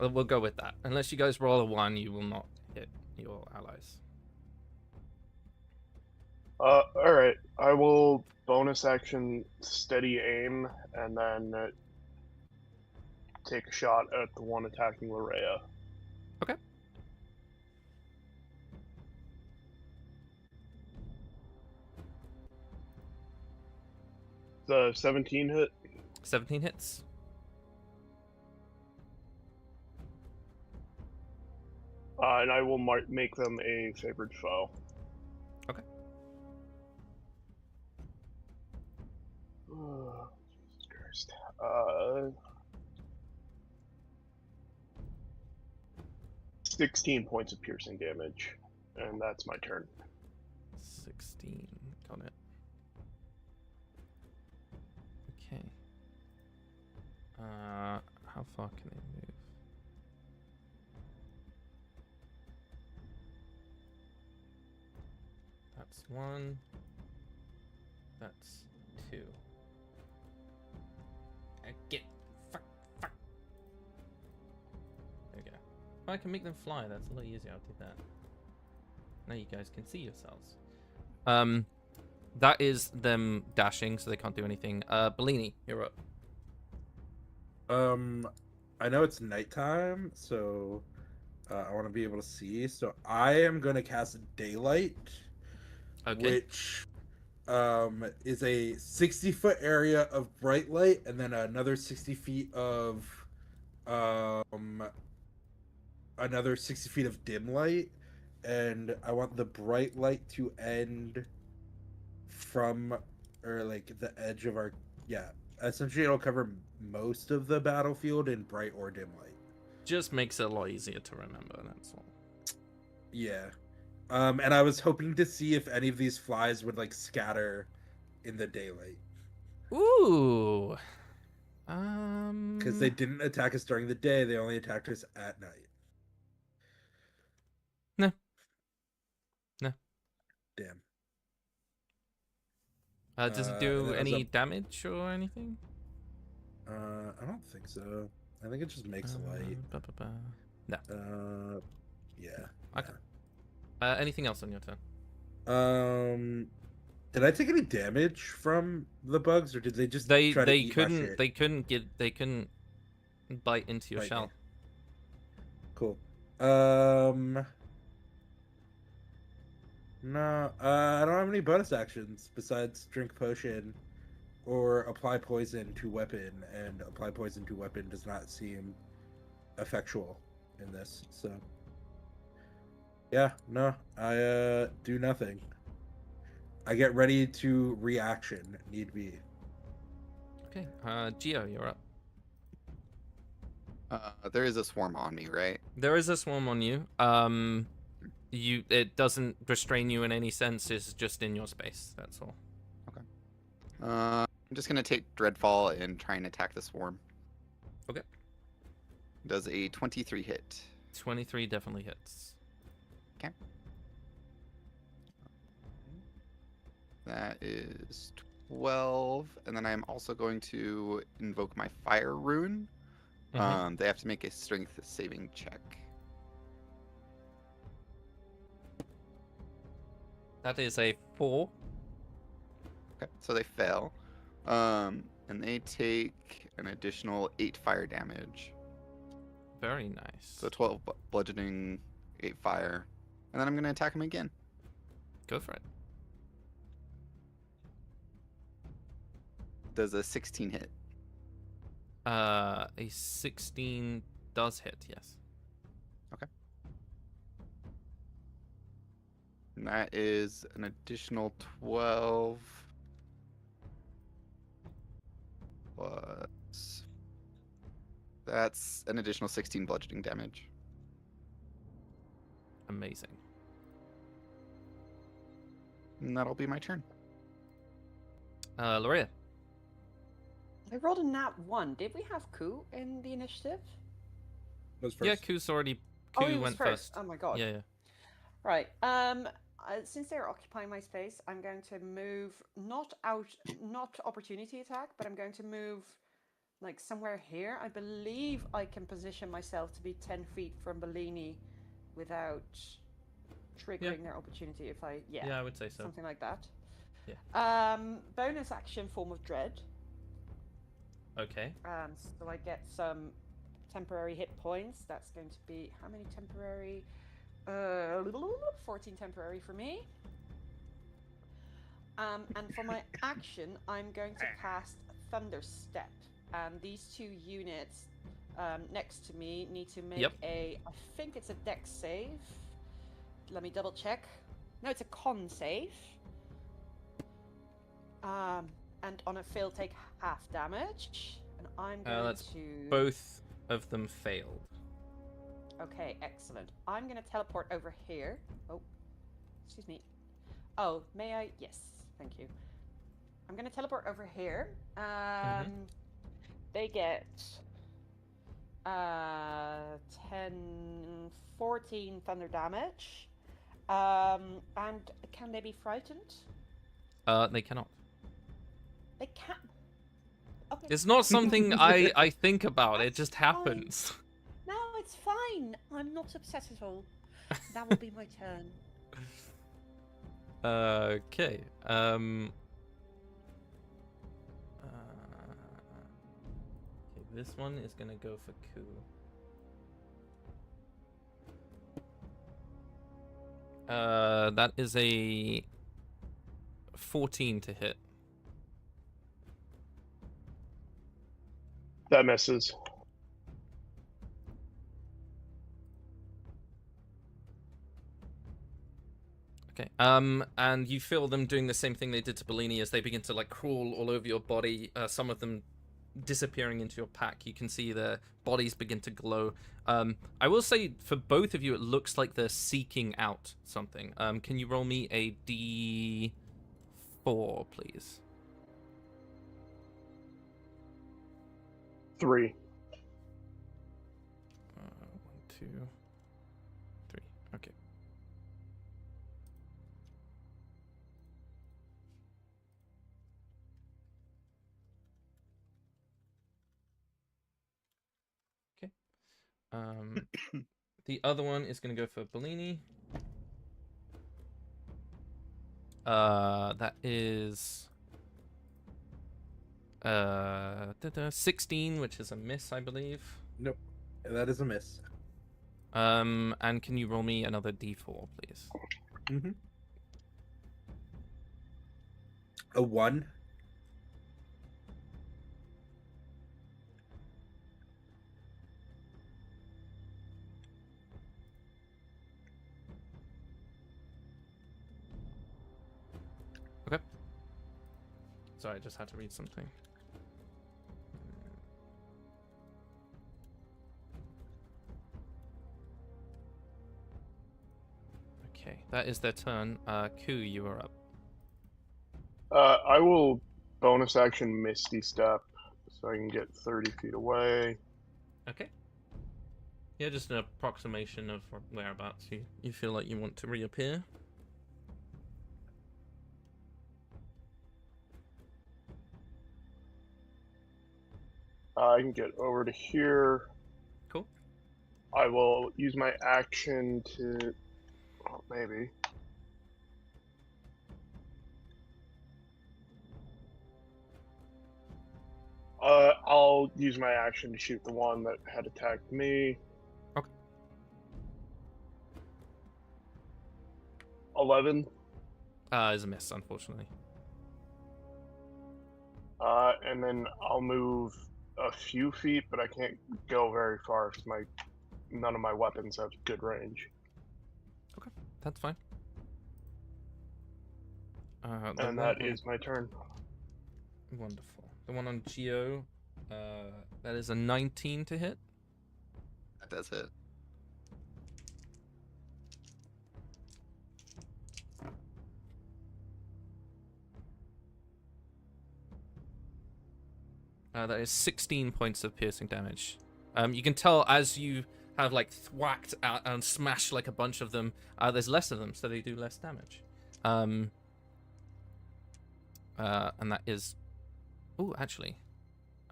We'll go with that. Unless you guys roll a 1, you will not hit your allies. Alright. I will bonus action steady aim and then take a shot at the one attacking Larea. Okay. The 17 hit? 17 hits. And I will make them a favored foe. Okay. Jesus Christ. 16 points of piercing damage, and that's my turn. 16. Got it. Okay. How far can they move? That's 1. That's 2. Get fuck. There we go. If I can make them fly, that's a lot easier. I'll do that. Now you guys can see yourselves. That is them dashing, so they can't do anything. Bellini, you're up. I know it's nighttime, so I want to be able to see. So I am going to cast Daylight, Okay. which is a 60-foot area of bright light, and then another 60 feet of another 60 feet of dim light. And I want the bright light to end from, or like the edge of our, yeah. Essentially, it'll cover most of the battlefield in bright or dim light. Just makes it a lot easier to remember, that's all. Yeah. And I was hoping to see if any of these flies would like scatter in the daylight. Ooh. Because they didn't attack us during the day, they only attacked us at night. No. No. Damn. Does it And do then any damage or anything? I don't think so. I think it just makes light. No. Yeah. Okay. Anything else on your turn? Did I take any damage from the bugs, or did they just They try to eat my shit? they couldn't bite into your Bite me. shell. Cool. No, I don't have any bonus actions besides drink potion or apply poison to weapon, and apply poison to weapon does not seem effectual in this. So, yeah, no, I do nothing. I get ready to reaction, need be. Okay. Geo, you're up. There is a swarm on me, right? There is a swarm on you. It doesn't restrain you in any sense. It's just in your space. That's all. I'm just gonna take Dreadfall and try and attack the swarm. Okay. Does a 23 hit? 23 definitely hits. Okay. That is 12, and then I'm also going to invoke my fire rune. Mhm. They have to make a strength saving check. That is a 4. Okay, so they fail. And they take an additional 8 fire damage. Very nice. So 12 bludgeoning, 8 fire. And then I'm going to attack him again. Go for it. Does a 16 hit? A 16 does hit, yes. And that is an additional 12 plus... That's an additional 16 bludgeoning damage. Amazing. And that'll be my turn. Loria. I rolled a nat 1. Did we have Ku in the initiative? Was first. Yeah, Ku's already. Oh, he Ku was went first. first. Oh my god. Yeah, yeah. Right. Since they're occupying my space, I'm going to move not opportunity attack, but I'm going to move like somewhere here. I believe I can position myself to be 10 feet from Bellini without triggering their opportunity if I Yeah, I would say so. something like that. Yeah. Bonus action, Form of Dread. Okay. So I get some temporary hit points. That's going to be how many temporary? 14 temporary for me. And for my action, I'm going to cast Thunder Step. And these two units next to me need to make I think it's a dex save. Let me double check. No, it's a con save. And on a fail, take half damage. And I'm going to... Both of them failed. Okay, excellent. I'm going to teleport over here. Oh, excuse me. Oh, may I? Yes, thank you. I'm going to teleport over here. They get 14 thunder damage. And can they be frightened? They cannot. They can't. Okay. It's not something I think about. It just happens. No, it's fine. I'm not upset at all. That will be my turn. Okay. Okay, This one is gonna go for Ku. That is a 14 to hit. That misses. Okay. And you feel them doing the same thing they did to Bellini as they begin to like crawl all over your body. Some of them disappearing into your pack. You can see their bodies begin to glow. I will say for both of you, it looks like they're seeking out something. Can you roll me a D4, please? 3. 1, 2, 3. Okay. The other one is going to go for Bellini. That is 16, which is a miss, I believe. Nope, that is a miss. And can you roll me another D4, please? Mm-hmm. A 1. Okay. Sorry, I just had to read something. Okay, that is their turn. Ku, you are up. I will bonus action Misty Step so I can get 30 feet away. Okay. Yeah, just an approximation of whereabouts you feel like you want to reappear. I can get over to here. Cool. I will use my action to... Oh, maybe. I'll use my action to shoot the one that had attacked me. Okay. 11. Is a miss, unfortunately. And then I'll move a few feet, but I can't go very far because none of my weapons have good range. Okay, that's fine. And that is my turn. Wonderful. The one on Geo, that is a 19 to hit. That does hit. That is 16 points of piercing damage. You can tell as you have like thwacked out and smashed like a bunch of them, there's less of them, so they do less damage. And that is... Oh, actually.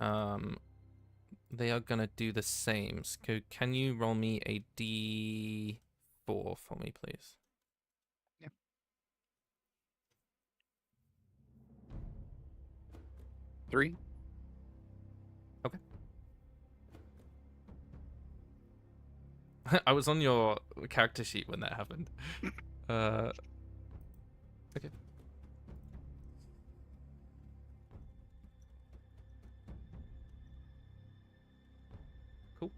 They are gonna do the same. So can you roll me a D4 for me, please? Yeah. 3. Okay. I was on your character sheet when that happened. Okay. Cool.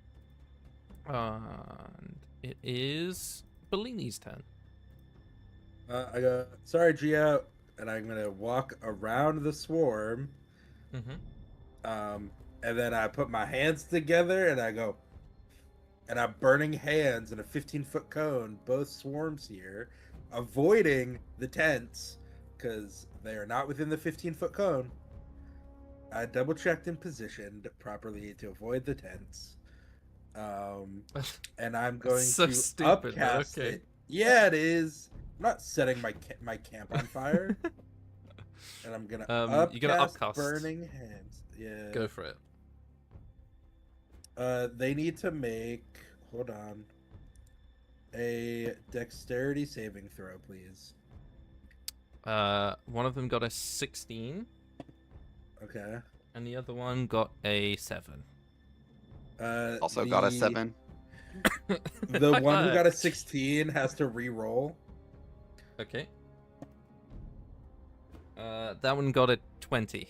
And it is Bellini's turn. I go, sorry, Gio, and I'm gonna walk around the swarm. Mm-hmm. And then I put my hands together and I go, and I'm burning hands in a 15-foot cone, both swarms here, avoiding the tents because they are not within the 15-foot cone. I double checked and positioned properly to avoid the tents. And I'm going so to stupid, upcast okay. it. Yeah, it is. I'm not setting my camp on fire. And I'm gonna you're gonna upcast. burning hands. Yeah. Go for it. They need to make, hold on, a dexterity saving throw, please. One of them got a 16. Okay. And the other one got a 7. Also got a 7. The Like one who that. got a 16 has to re-roll. Okay. That one got a 20.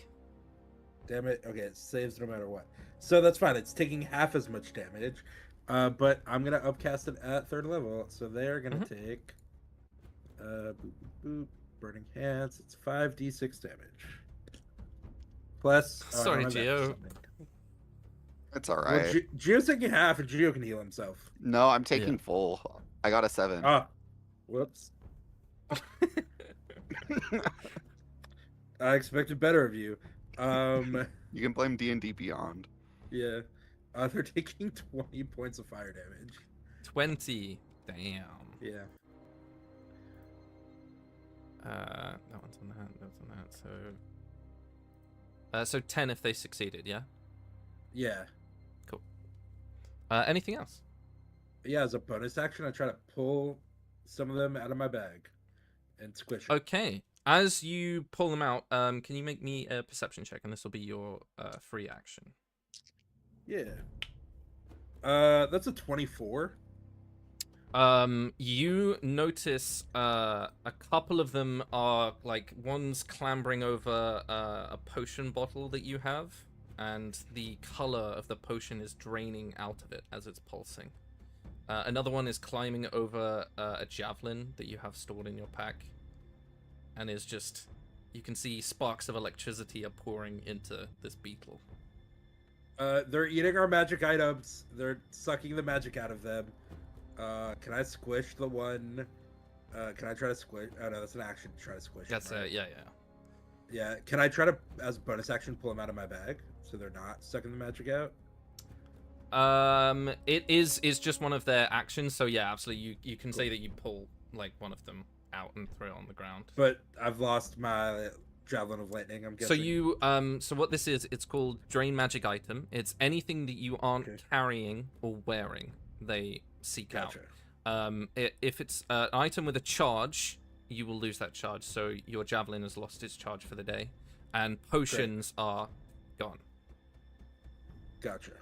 Damn it. Okay, it saves no matter what. So that's fine. It's taking half as much damage. But I'm going to upcast it at 3rd level. So they're going to take... boop, boop, boop. Burning Hands. It's 5d6 damage. Plus... oh, I Sorry, don't have Gio. something. It's all Well, right. Gio's taking half, and Gio can heal himself. No, I'm taking full. I got a 7. Ah. Whoops. I expected better of you. You can blame D&D Beyond. Yeah. They're taking 20 points of fire damage. 20. Damn. Yeah. That one's on that. That's on that. So 10 if they succeeded. Yeah. Yeah. Cool. Anything else? Yeah, as a bonus action, I try to pull some of them out of my bag and squish them. Okay. As you pull them out, can you make me a perception check, and this will be your free action. Yeah. That's a 24. You notice a couple of them are like one's clambering over a potion bottle that you have, and the color of the potion is draining out of it as it's pulsing. Another one is climbing over a javelin that you have stored in your pack, and is just, you can see sparks of electricity are pouring into this beetle. They're eating our magic items. They're sucking the magic out of them. Can I squish the one? Can I try to squish? Oh no, that's an action to try to squish. That's them, right? yeah. Yeah. Can I try to, as a bonus action, pull them out of my bag so they're not sucking the magic out? It is just one of their actions, so yeah, absolutely. You can say that you pull like one of them out and throw it on the ground. But I've lost my javelin of lightning. I'm guessing. So you so what this is, it's called drain magic item. It's anything that you aren't carrying or wearing, they seek out. If it's an item with a charge, you will lose that charge. So your javelin has lost its charge for the day, and potions are gone. Gotcha.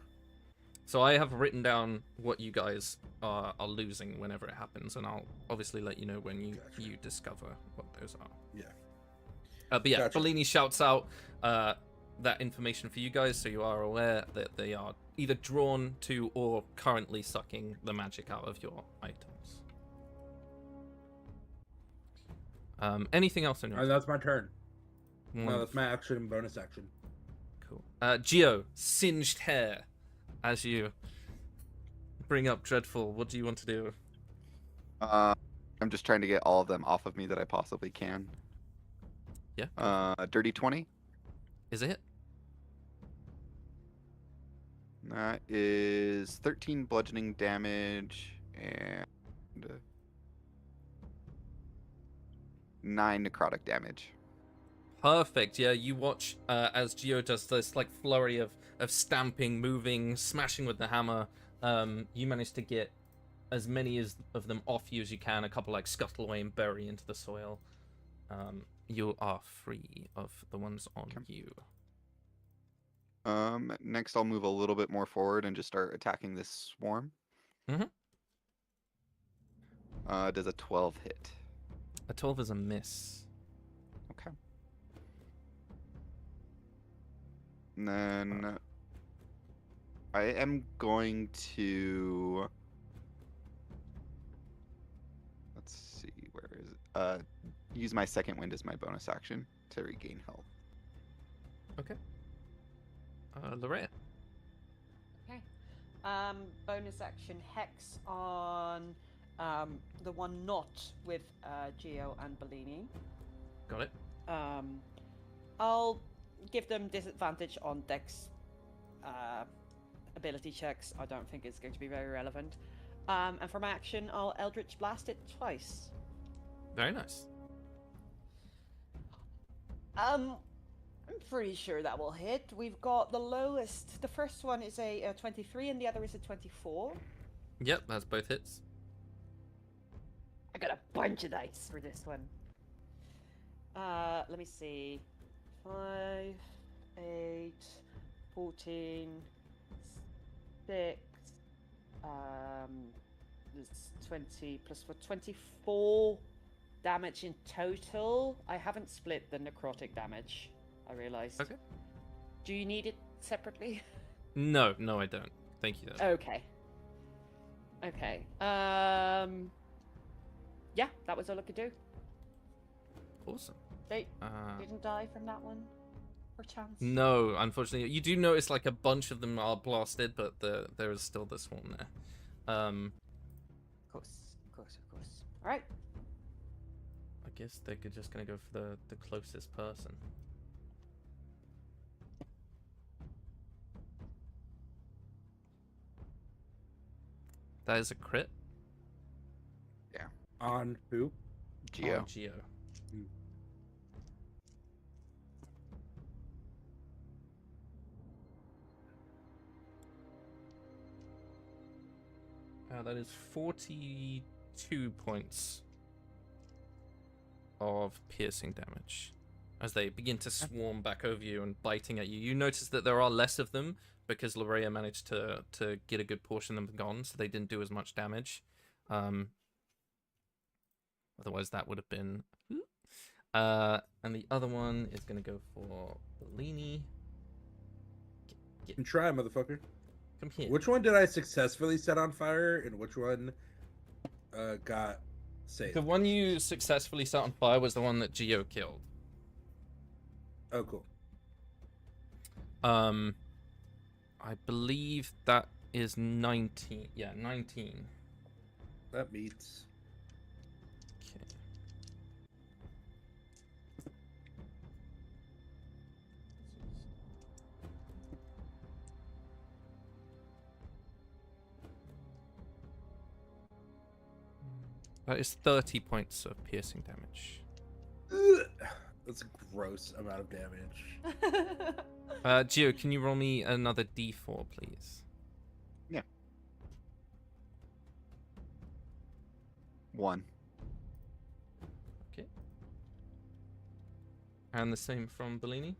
So I have written down what you guys are losing whenever it happens, and I'll obviously let you know when you discover what those are. Yeah. But yeah, Gotcha. Bellini shouts out that information for you guys, so you are aware that they are either drawn to or currently sucking the magic out of your items. Anything else on your? That's my turn. No, Wonderful. that's my action and bonus action. Cool. Gio, singed hair. As you bring up Dreadful, what do you want to do? I'm just trying to get all of them off of me that I possibly can. Yeah. Dirty 20. Is it? That is 13 bludgeoning damage and 9 necrotic damage. Perfect. Yeah, you watch as Gio does this like flurry of stamping, moving, smashing with the hammer. You manage to get as many of them off you as you can. A couple like scuttle away and bury into the soil. You are free of the ones on you. Next I'll move a little bit more forward and just start attacking this swarm. Mhm. Does a 12 hit? A 12 is a miss. Okay. And then I am going to, let's see, where is it? Use my second wind as my bonus action to regain health. Okay. Lorraine. Okay. Bonus action hex on the one not with Gio and Bellini. Got it. I'll give them disadvantage on dex ability checks. I don't think it's going to be very relevant. And for my action, I'll Eldritch Blast it twice. Very nice. I'm pretty sure that will hit. We've got the lowest. The first one is a 23 and the other is a 24. Yep, that's both hits. I got a bunch of dice for this one. Let me see. 5, 8, 14, 6. There's 20 plus 4, 24 damage in total. I haven't split the necrotic damage, I realized. Okay. Do you need it separately? No, I don't. Thank you, though. Okay. Okay. Yeah, that was all I could do. Awesome. They didn't die from that one, perchance? No, unfortunately. You do notice, like, a bunch of them are blasted, but there is still the swarm there. Of course. Alright. I guess they're just gonna go for the closest person. That is a crit. On who? Geo. On Geo. That is 42 points of piercing damage as they begin to swarm back over you and biting at you. You notice that there are less of them because Lorea managed to get a good portion of them gone, so they didn't do as much damage. Otherwise, that would have been... and the other one is going to go for Bellini. And try, motherfucker. Come here. Which one did I successfully set on fire, and which one got saved? The one you successfully set on fire was the one that Geo killed. Oh, cool. I believe that is 19. Yeah, 19. That meets. Okay. That is 30 points of piercing damage. Ugh. That's a gross amount of damage. Gio, can you roll me another d4, please? Yeah. 1. Okay. And the same from Bellini?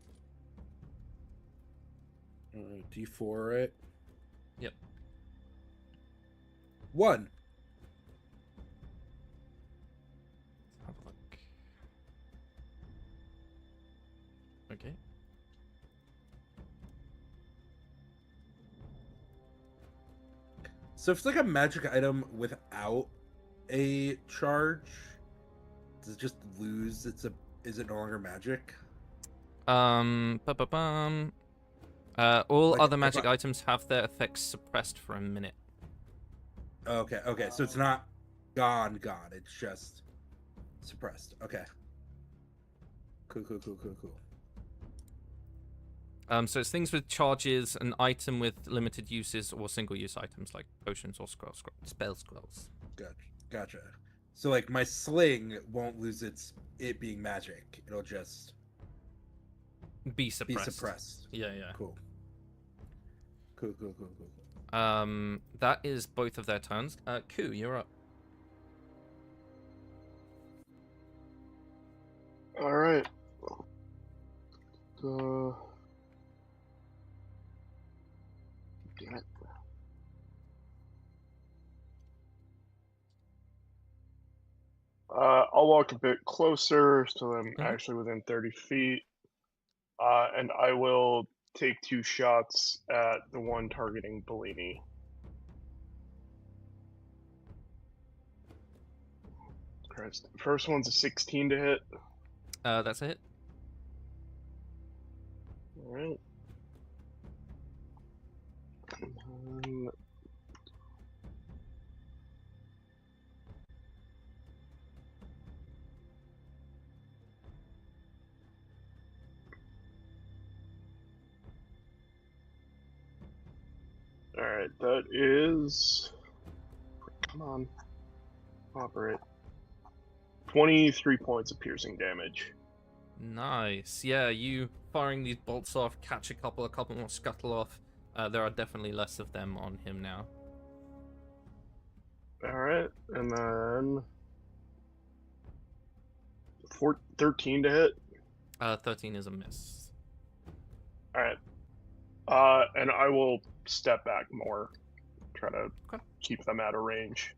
D4, right? Yep. 1. Let's have a look. Okay. So if it's like a magic item without a charge, does it just lose? Is it no longer magic? All Like, other if magic items have their effects suppressed for a minute. Okay, so it's not gone. It's just suppressed. Okay. Cool. So it's things with charges, an item with limited uses, or single-use items like potions or spell scrolls. Gotcha. So like my sling won't lose it being magic. It'll just Be suppressed. be suppressed. Yeah. Cool. That is both of their turns. Ku, you're up. All right. Damn it. I'll walk a bit closer so I'm actually within 30 feet. And I will take 2 shots at the one targeting Bellini. Christ. First one's a 16 to hit. That's a hit. Alright. Alright, that is... Come on. Operate. 23 points of piercing damage. Nice. Yeah, you firing these bolts off, catch a couple more scuttle off. There are definitely less of them on him now. Alright, and then... 13 to hit. 13 is a miss. Alright. And I will step back more try to Okay. keep them out of range.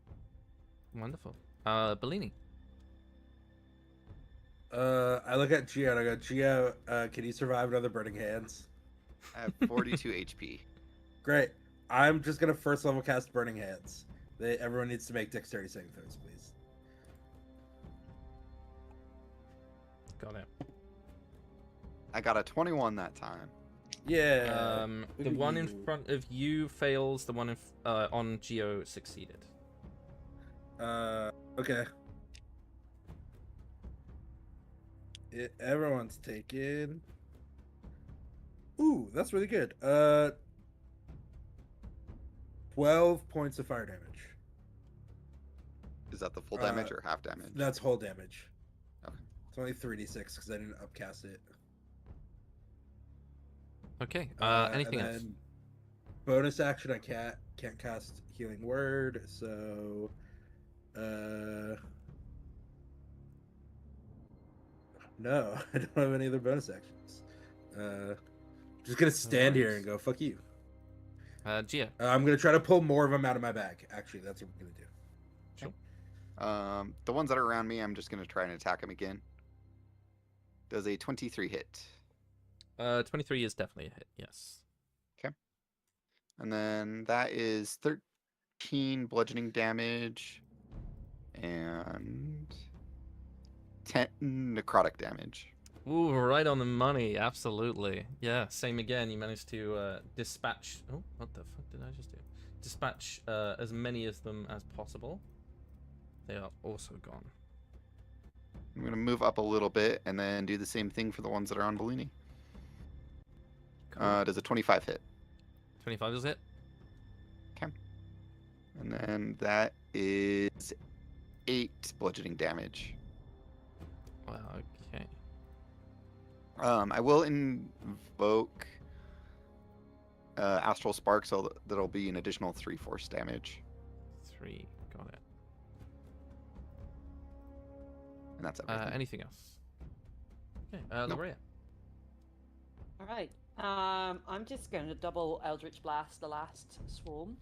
Wonderful. Bellini. I look at Gio and I go, Gio, can you survive another Burning Hands? I have 42 HP. Great. I'm just gonna first level cast Burning Hands. Everyone needs to make dexterity saving throws, please. Got it. I got a 21 that time. Yeah. The one in front of you fails. The one on Geo succeeded. Okay. Everyone's taken. Ooh, that's really good. 12 points of fire damage. Is that the full damage or half damage? That's whole damage. Okay. It's only 3d6 because I didn't upcast it. Okay. And Anything else? then bonus action, I can't cast Healing Word, so no, I don't have any other bonus actions. Just gonna stand here and go, fuck you. Gia. I'm gonna try to pull more of them out of my bag. Actually, that's what we're gonna do. The ones that are around me, I'm just going to try and attack them again. Does a 23 hit? 23 is definitely a hit. Yes. And then that is 13 bludgeoning damage and 10 necrotic damage. Ooh, right on the money. Absolutely. Yeah. Same again. You managed to dispatch. Oh, what the fuck did I just do? Dispatch as many of them as possible. They are also gone. I'm going to move up a little bit and then do the same thing for the ones that are on Bellini. Cool. Does a 25 hit? 25 is it? And then that is 8 bludgeoning damage. Wow. Okay. I will invoke Astral Spark, so that'll be an additional 3 force damage. 3. Got it. And that's everything. Anything else? Okay. Nope. Lorea. All right. I'm just going to double Eldritch Blast the last swarm.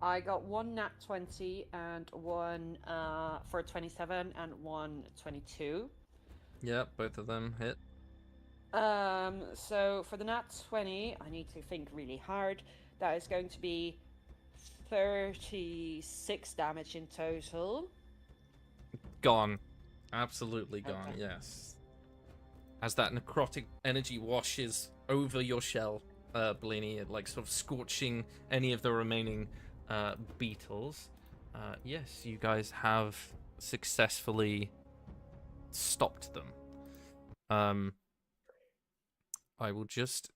I got one nat 20 and one for 27 and one 22. Yep, both of them hit. So for the nat 20, I need to think really hard. That is going to be 36 damage in total. Gone. Absolutely gone, Okay. yes. As that necrotic energy washes over your shell, Bellini, like sort of scorching any of the remaining beetles. Yes, you guys have successfully stopped them. I will just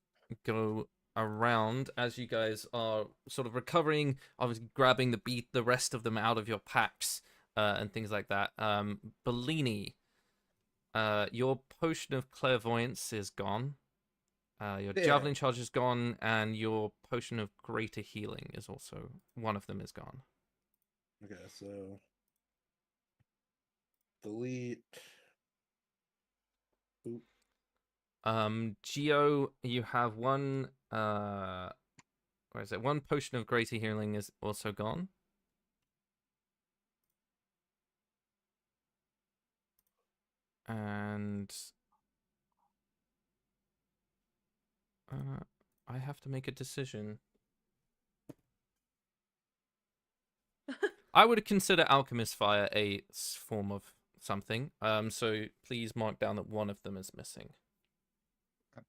go around as you guys are sort of recovering, obviously grabbing the rest of them out of your packs. And things like that. Bellini, your potion of clairvoyance is gone. Your javelin charge is gone, and your potion of greater healing is also, one of them is gone. Okay, so delete. Oop. Geo, you have one. Where is it? One potion of greater healing is also gone. And I have to make a decision. I would consider Alchemist Fire a form of something. So please mark down that one of them is missing. It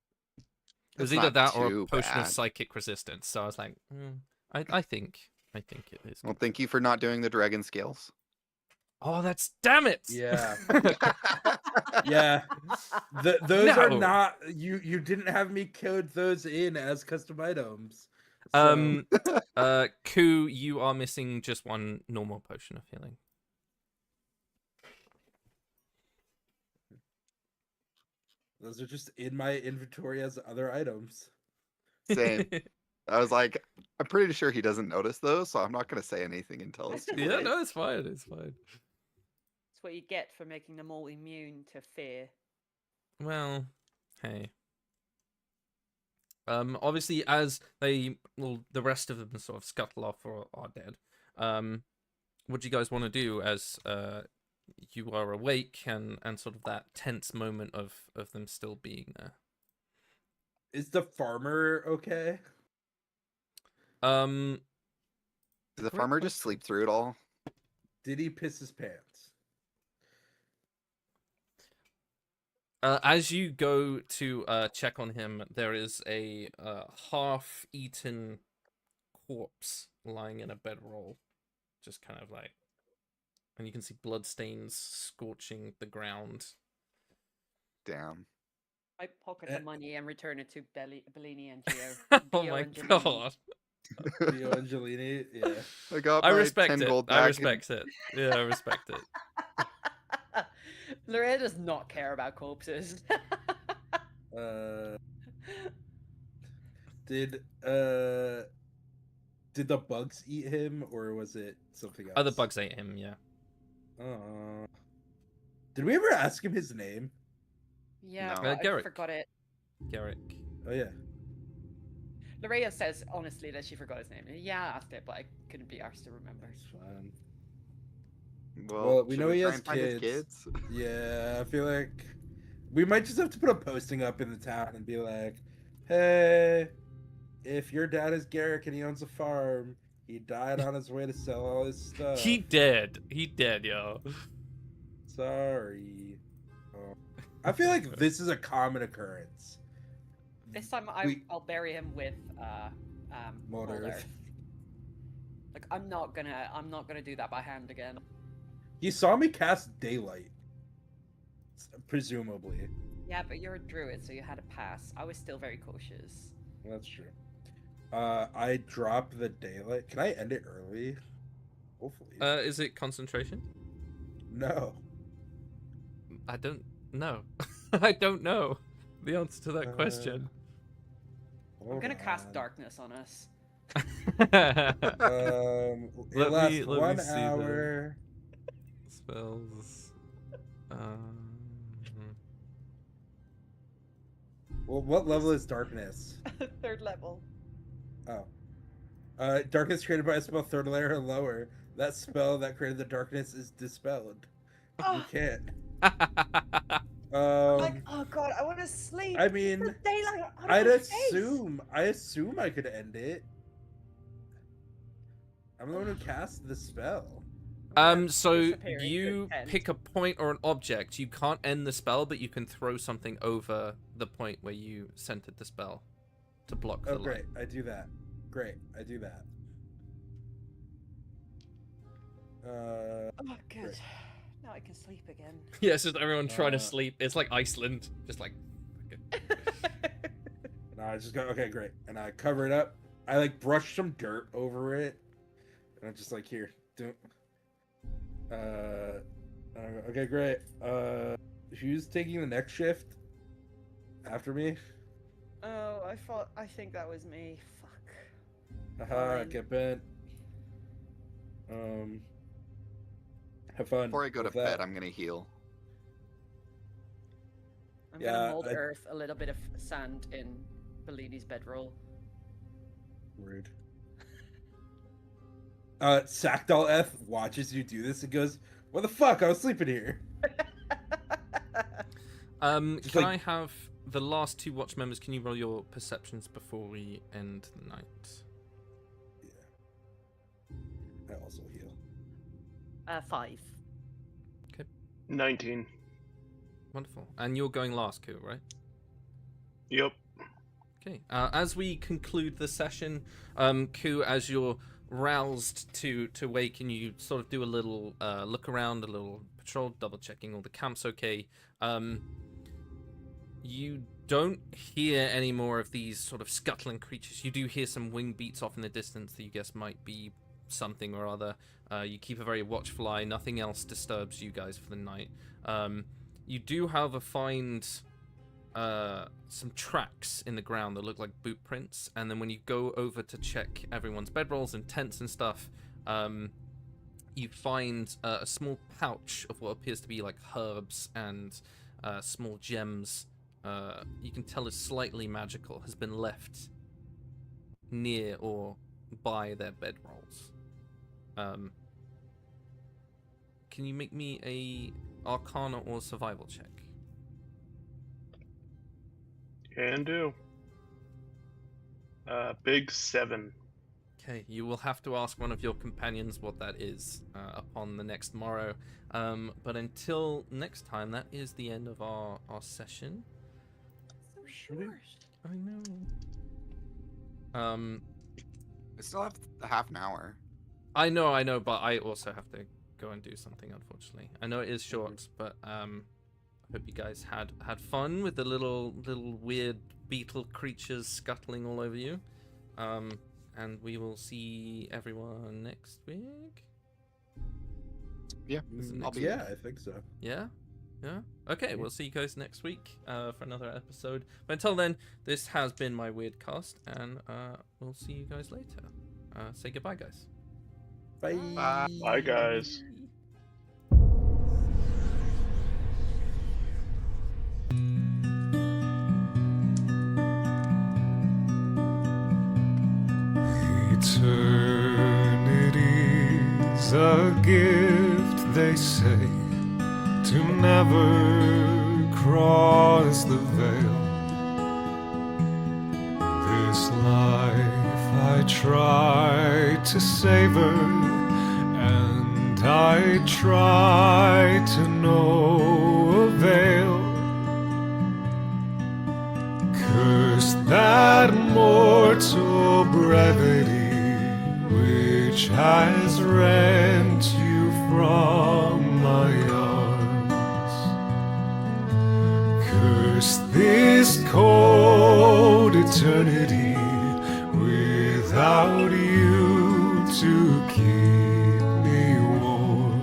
was That's either not that or a too potion of bad. psychic resistance. So I was like, I think it is. Well, thank you for not doing the dragon scales. Oh, that's damn it! Yeah. Yeah. Those are No. not you didn't have me code those in as custom items. So, Ku, you are missing just one normal potion of healing. those are just in my inventory as other items. Same. I was like, I'm pretty sure he doesn't notice those, so I'm not going to say anything until it's too Yeah, late. no, it's fine. It's fine. It's what you get for making them all immune to fear. Well, hey. Obviously, as the rest of them sort of scuttle off or are dead. What do you guys want to do as you are awake and sort of that tense moment of them still being there? Is the farmer okay? Did the Great farmer just question. sleep through it all? Did he piss his pants? As you go to check on him, there is a half-eaten corpse lying in a bedroll, just kind of like, and you can see bloodstains scorching the ground. Damn. I pocket the money and return it to Bellini and Gio. Oh Gio my and Janine. god! Theo Angelini, yeah. I got I my respect 10 it. gold I back. respect it. Yeah, I respect it. Loretta does not care about corpses. Did the bugs eat him, or was it something else? Other bugs ate him. Yeah. Did we ever ask him his name? Yeah, No. but I Garrick. forgot it. Garrick. Oh yeah. Loretta says honestly that she forgot his name. Yeah, I asked it, but I couldn't be asked to remember. That's fine. Well, we should know he try has and find his kids. Yeah, I feel like we might just have to put a posting up in the town and be like, "Hey, if your dad is Garrick and he owns a farm, he died on his way to sell all his stuff. He dead, yo. Sorry." I feel like this is a common occurrence. This time I'll bury him with Mold Earth. Like I'm not gonna do that by hand again. He saw me cast daylight, presumably. Yeah, but you're a druid, so you had a pass. I was still very cautious. That's true. I drop the daylight. Can I end it early? Hopefully. Is it concentration? No. I don't know. I don't know the answer to that question. I'm gonna cast darkness on us. It lasts 1 hour. Spells. Well, what level is darkness? 3rd level. Oh. Darkness created by a spell 3rd layer or lower. That spell that created the darkness is dispelled. You can't. Like, oh god, I want to sleep. I mean, It's daylight on I'd my face. assume I could end it. I'm the one who cast the spell. So Disappearing you to 10. pick a point or an object. You can't end the spell, but you can throw something over the point where you centered the spell to block the Oh, light. great. I do that. Great. I do that. Oh, good. Great. Now I can sleep again. Yeah, it's just everyone trying to sleep. It's like Iceland, just like. No, I just go, okay, great. And I cover it up. I like brush some dirt over it. And I'm just like, here, don't. Okay, great. Who's taking the next shift after me? Oh, I think that was me. Fuck. Haha, Fine. get bent. Have fun. Before I go to with that. bed, I'm gonna heal. I'm Yeah, gonna mold I- earth a little bit of sand in Bellini's bedroll. Rude. Sackdoll F watches you do this and goes, "What the fuck? I was sleeping here." Can Just like- I have the last 2 watch members? Can you roll your perceptions before we end the night? I also heal. 5. 19. Wonderful. And you're going last, Ku, right? Yep. Okay. As we conclude the session, Ku, as you're roused to wake and you sort of do a little look around, a little patrol, double checking all the camps okay. You don't hear any more of these sort of scuttling creatures. You do hear some wing beats off in the distance that you guess might be something or other. You keep a very watchful eye. Nothing else disturbs you guys for the night. You do, however, find some tracks in the ground that look like boot prints, and then when you go over to check everyone's bedrolls and tents and stuff, you find a small pouch of what appears to be like herbs and small gems you can tell is slightly magical, has been left near or by their bedrolls. Can you make me a Arcana or Survival check? Can do. Big 7. Okay, you will have to ask one of your companions what that is upon the next morrow. But until next time, that is the end of our session. So short. I know. I still have a half an hour. I know, but I also have to go and do something, unfortunately. I know it is short, but I hope you guys had fun with the little weird beetle creatures scuttling all over you. And we will see everyone next week. Yeah, I think so. Yeah? Okay, we'll see you guys next week for another episode. But until then, this has been my Wyrdcast, and we'll see you guys later. Say goodbye, guys. Bye. Bye, guys. Eternity's a gift, they say, to never cross the veil. This life I try to savor, and I try to no avail. Curse that mortal brevity which has rent you from my arms. Curse this cold eternity without you to keep me warm.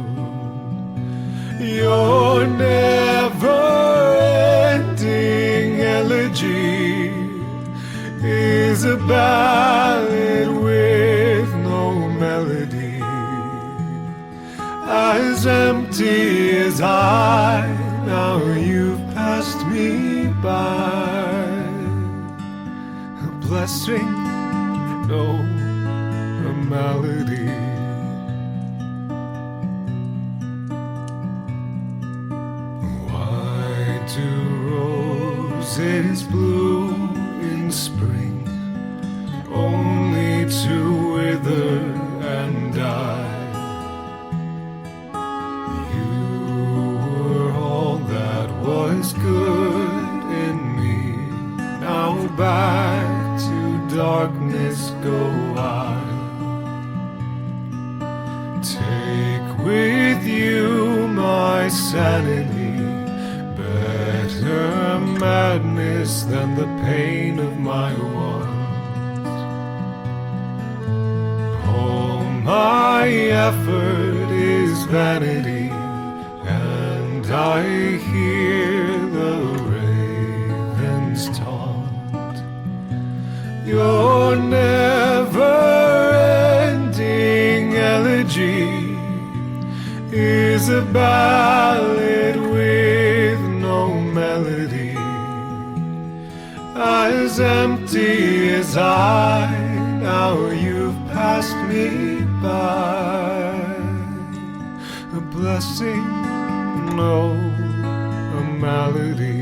Your never-ending elegy is a ballad with no melody, as empty as I. Now you've passed me by. A blessing, no, a malady. Why do roses bloom in spring, only to wither and die? You were all that was good in me. Now back to darkness go I. Take with you my sanity, better madness than the pain of my want. All my effort is vanity, and I hear the ravens taunt. Your never-ending elegy is a ballad with no melody, as empty as I. Now you've passed me by. A blessing, no, a malady.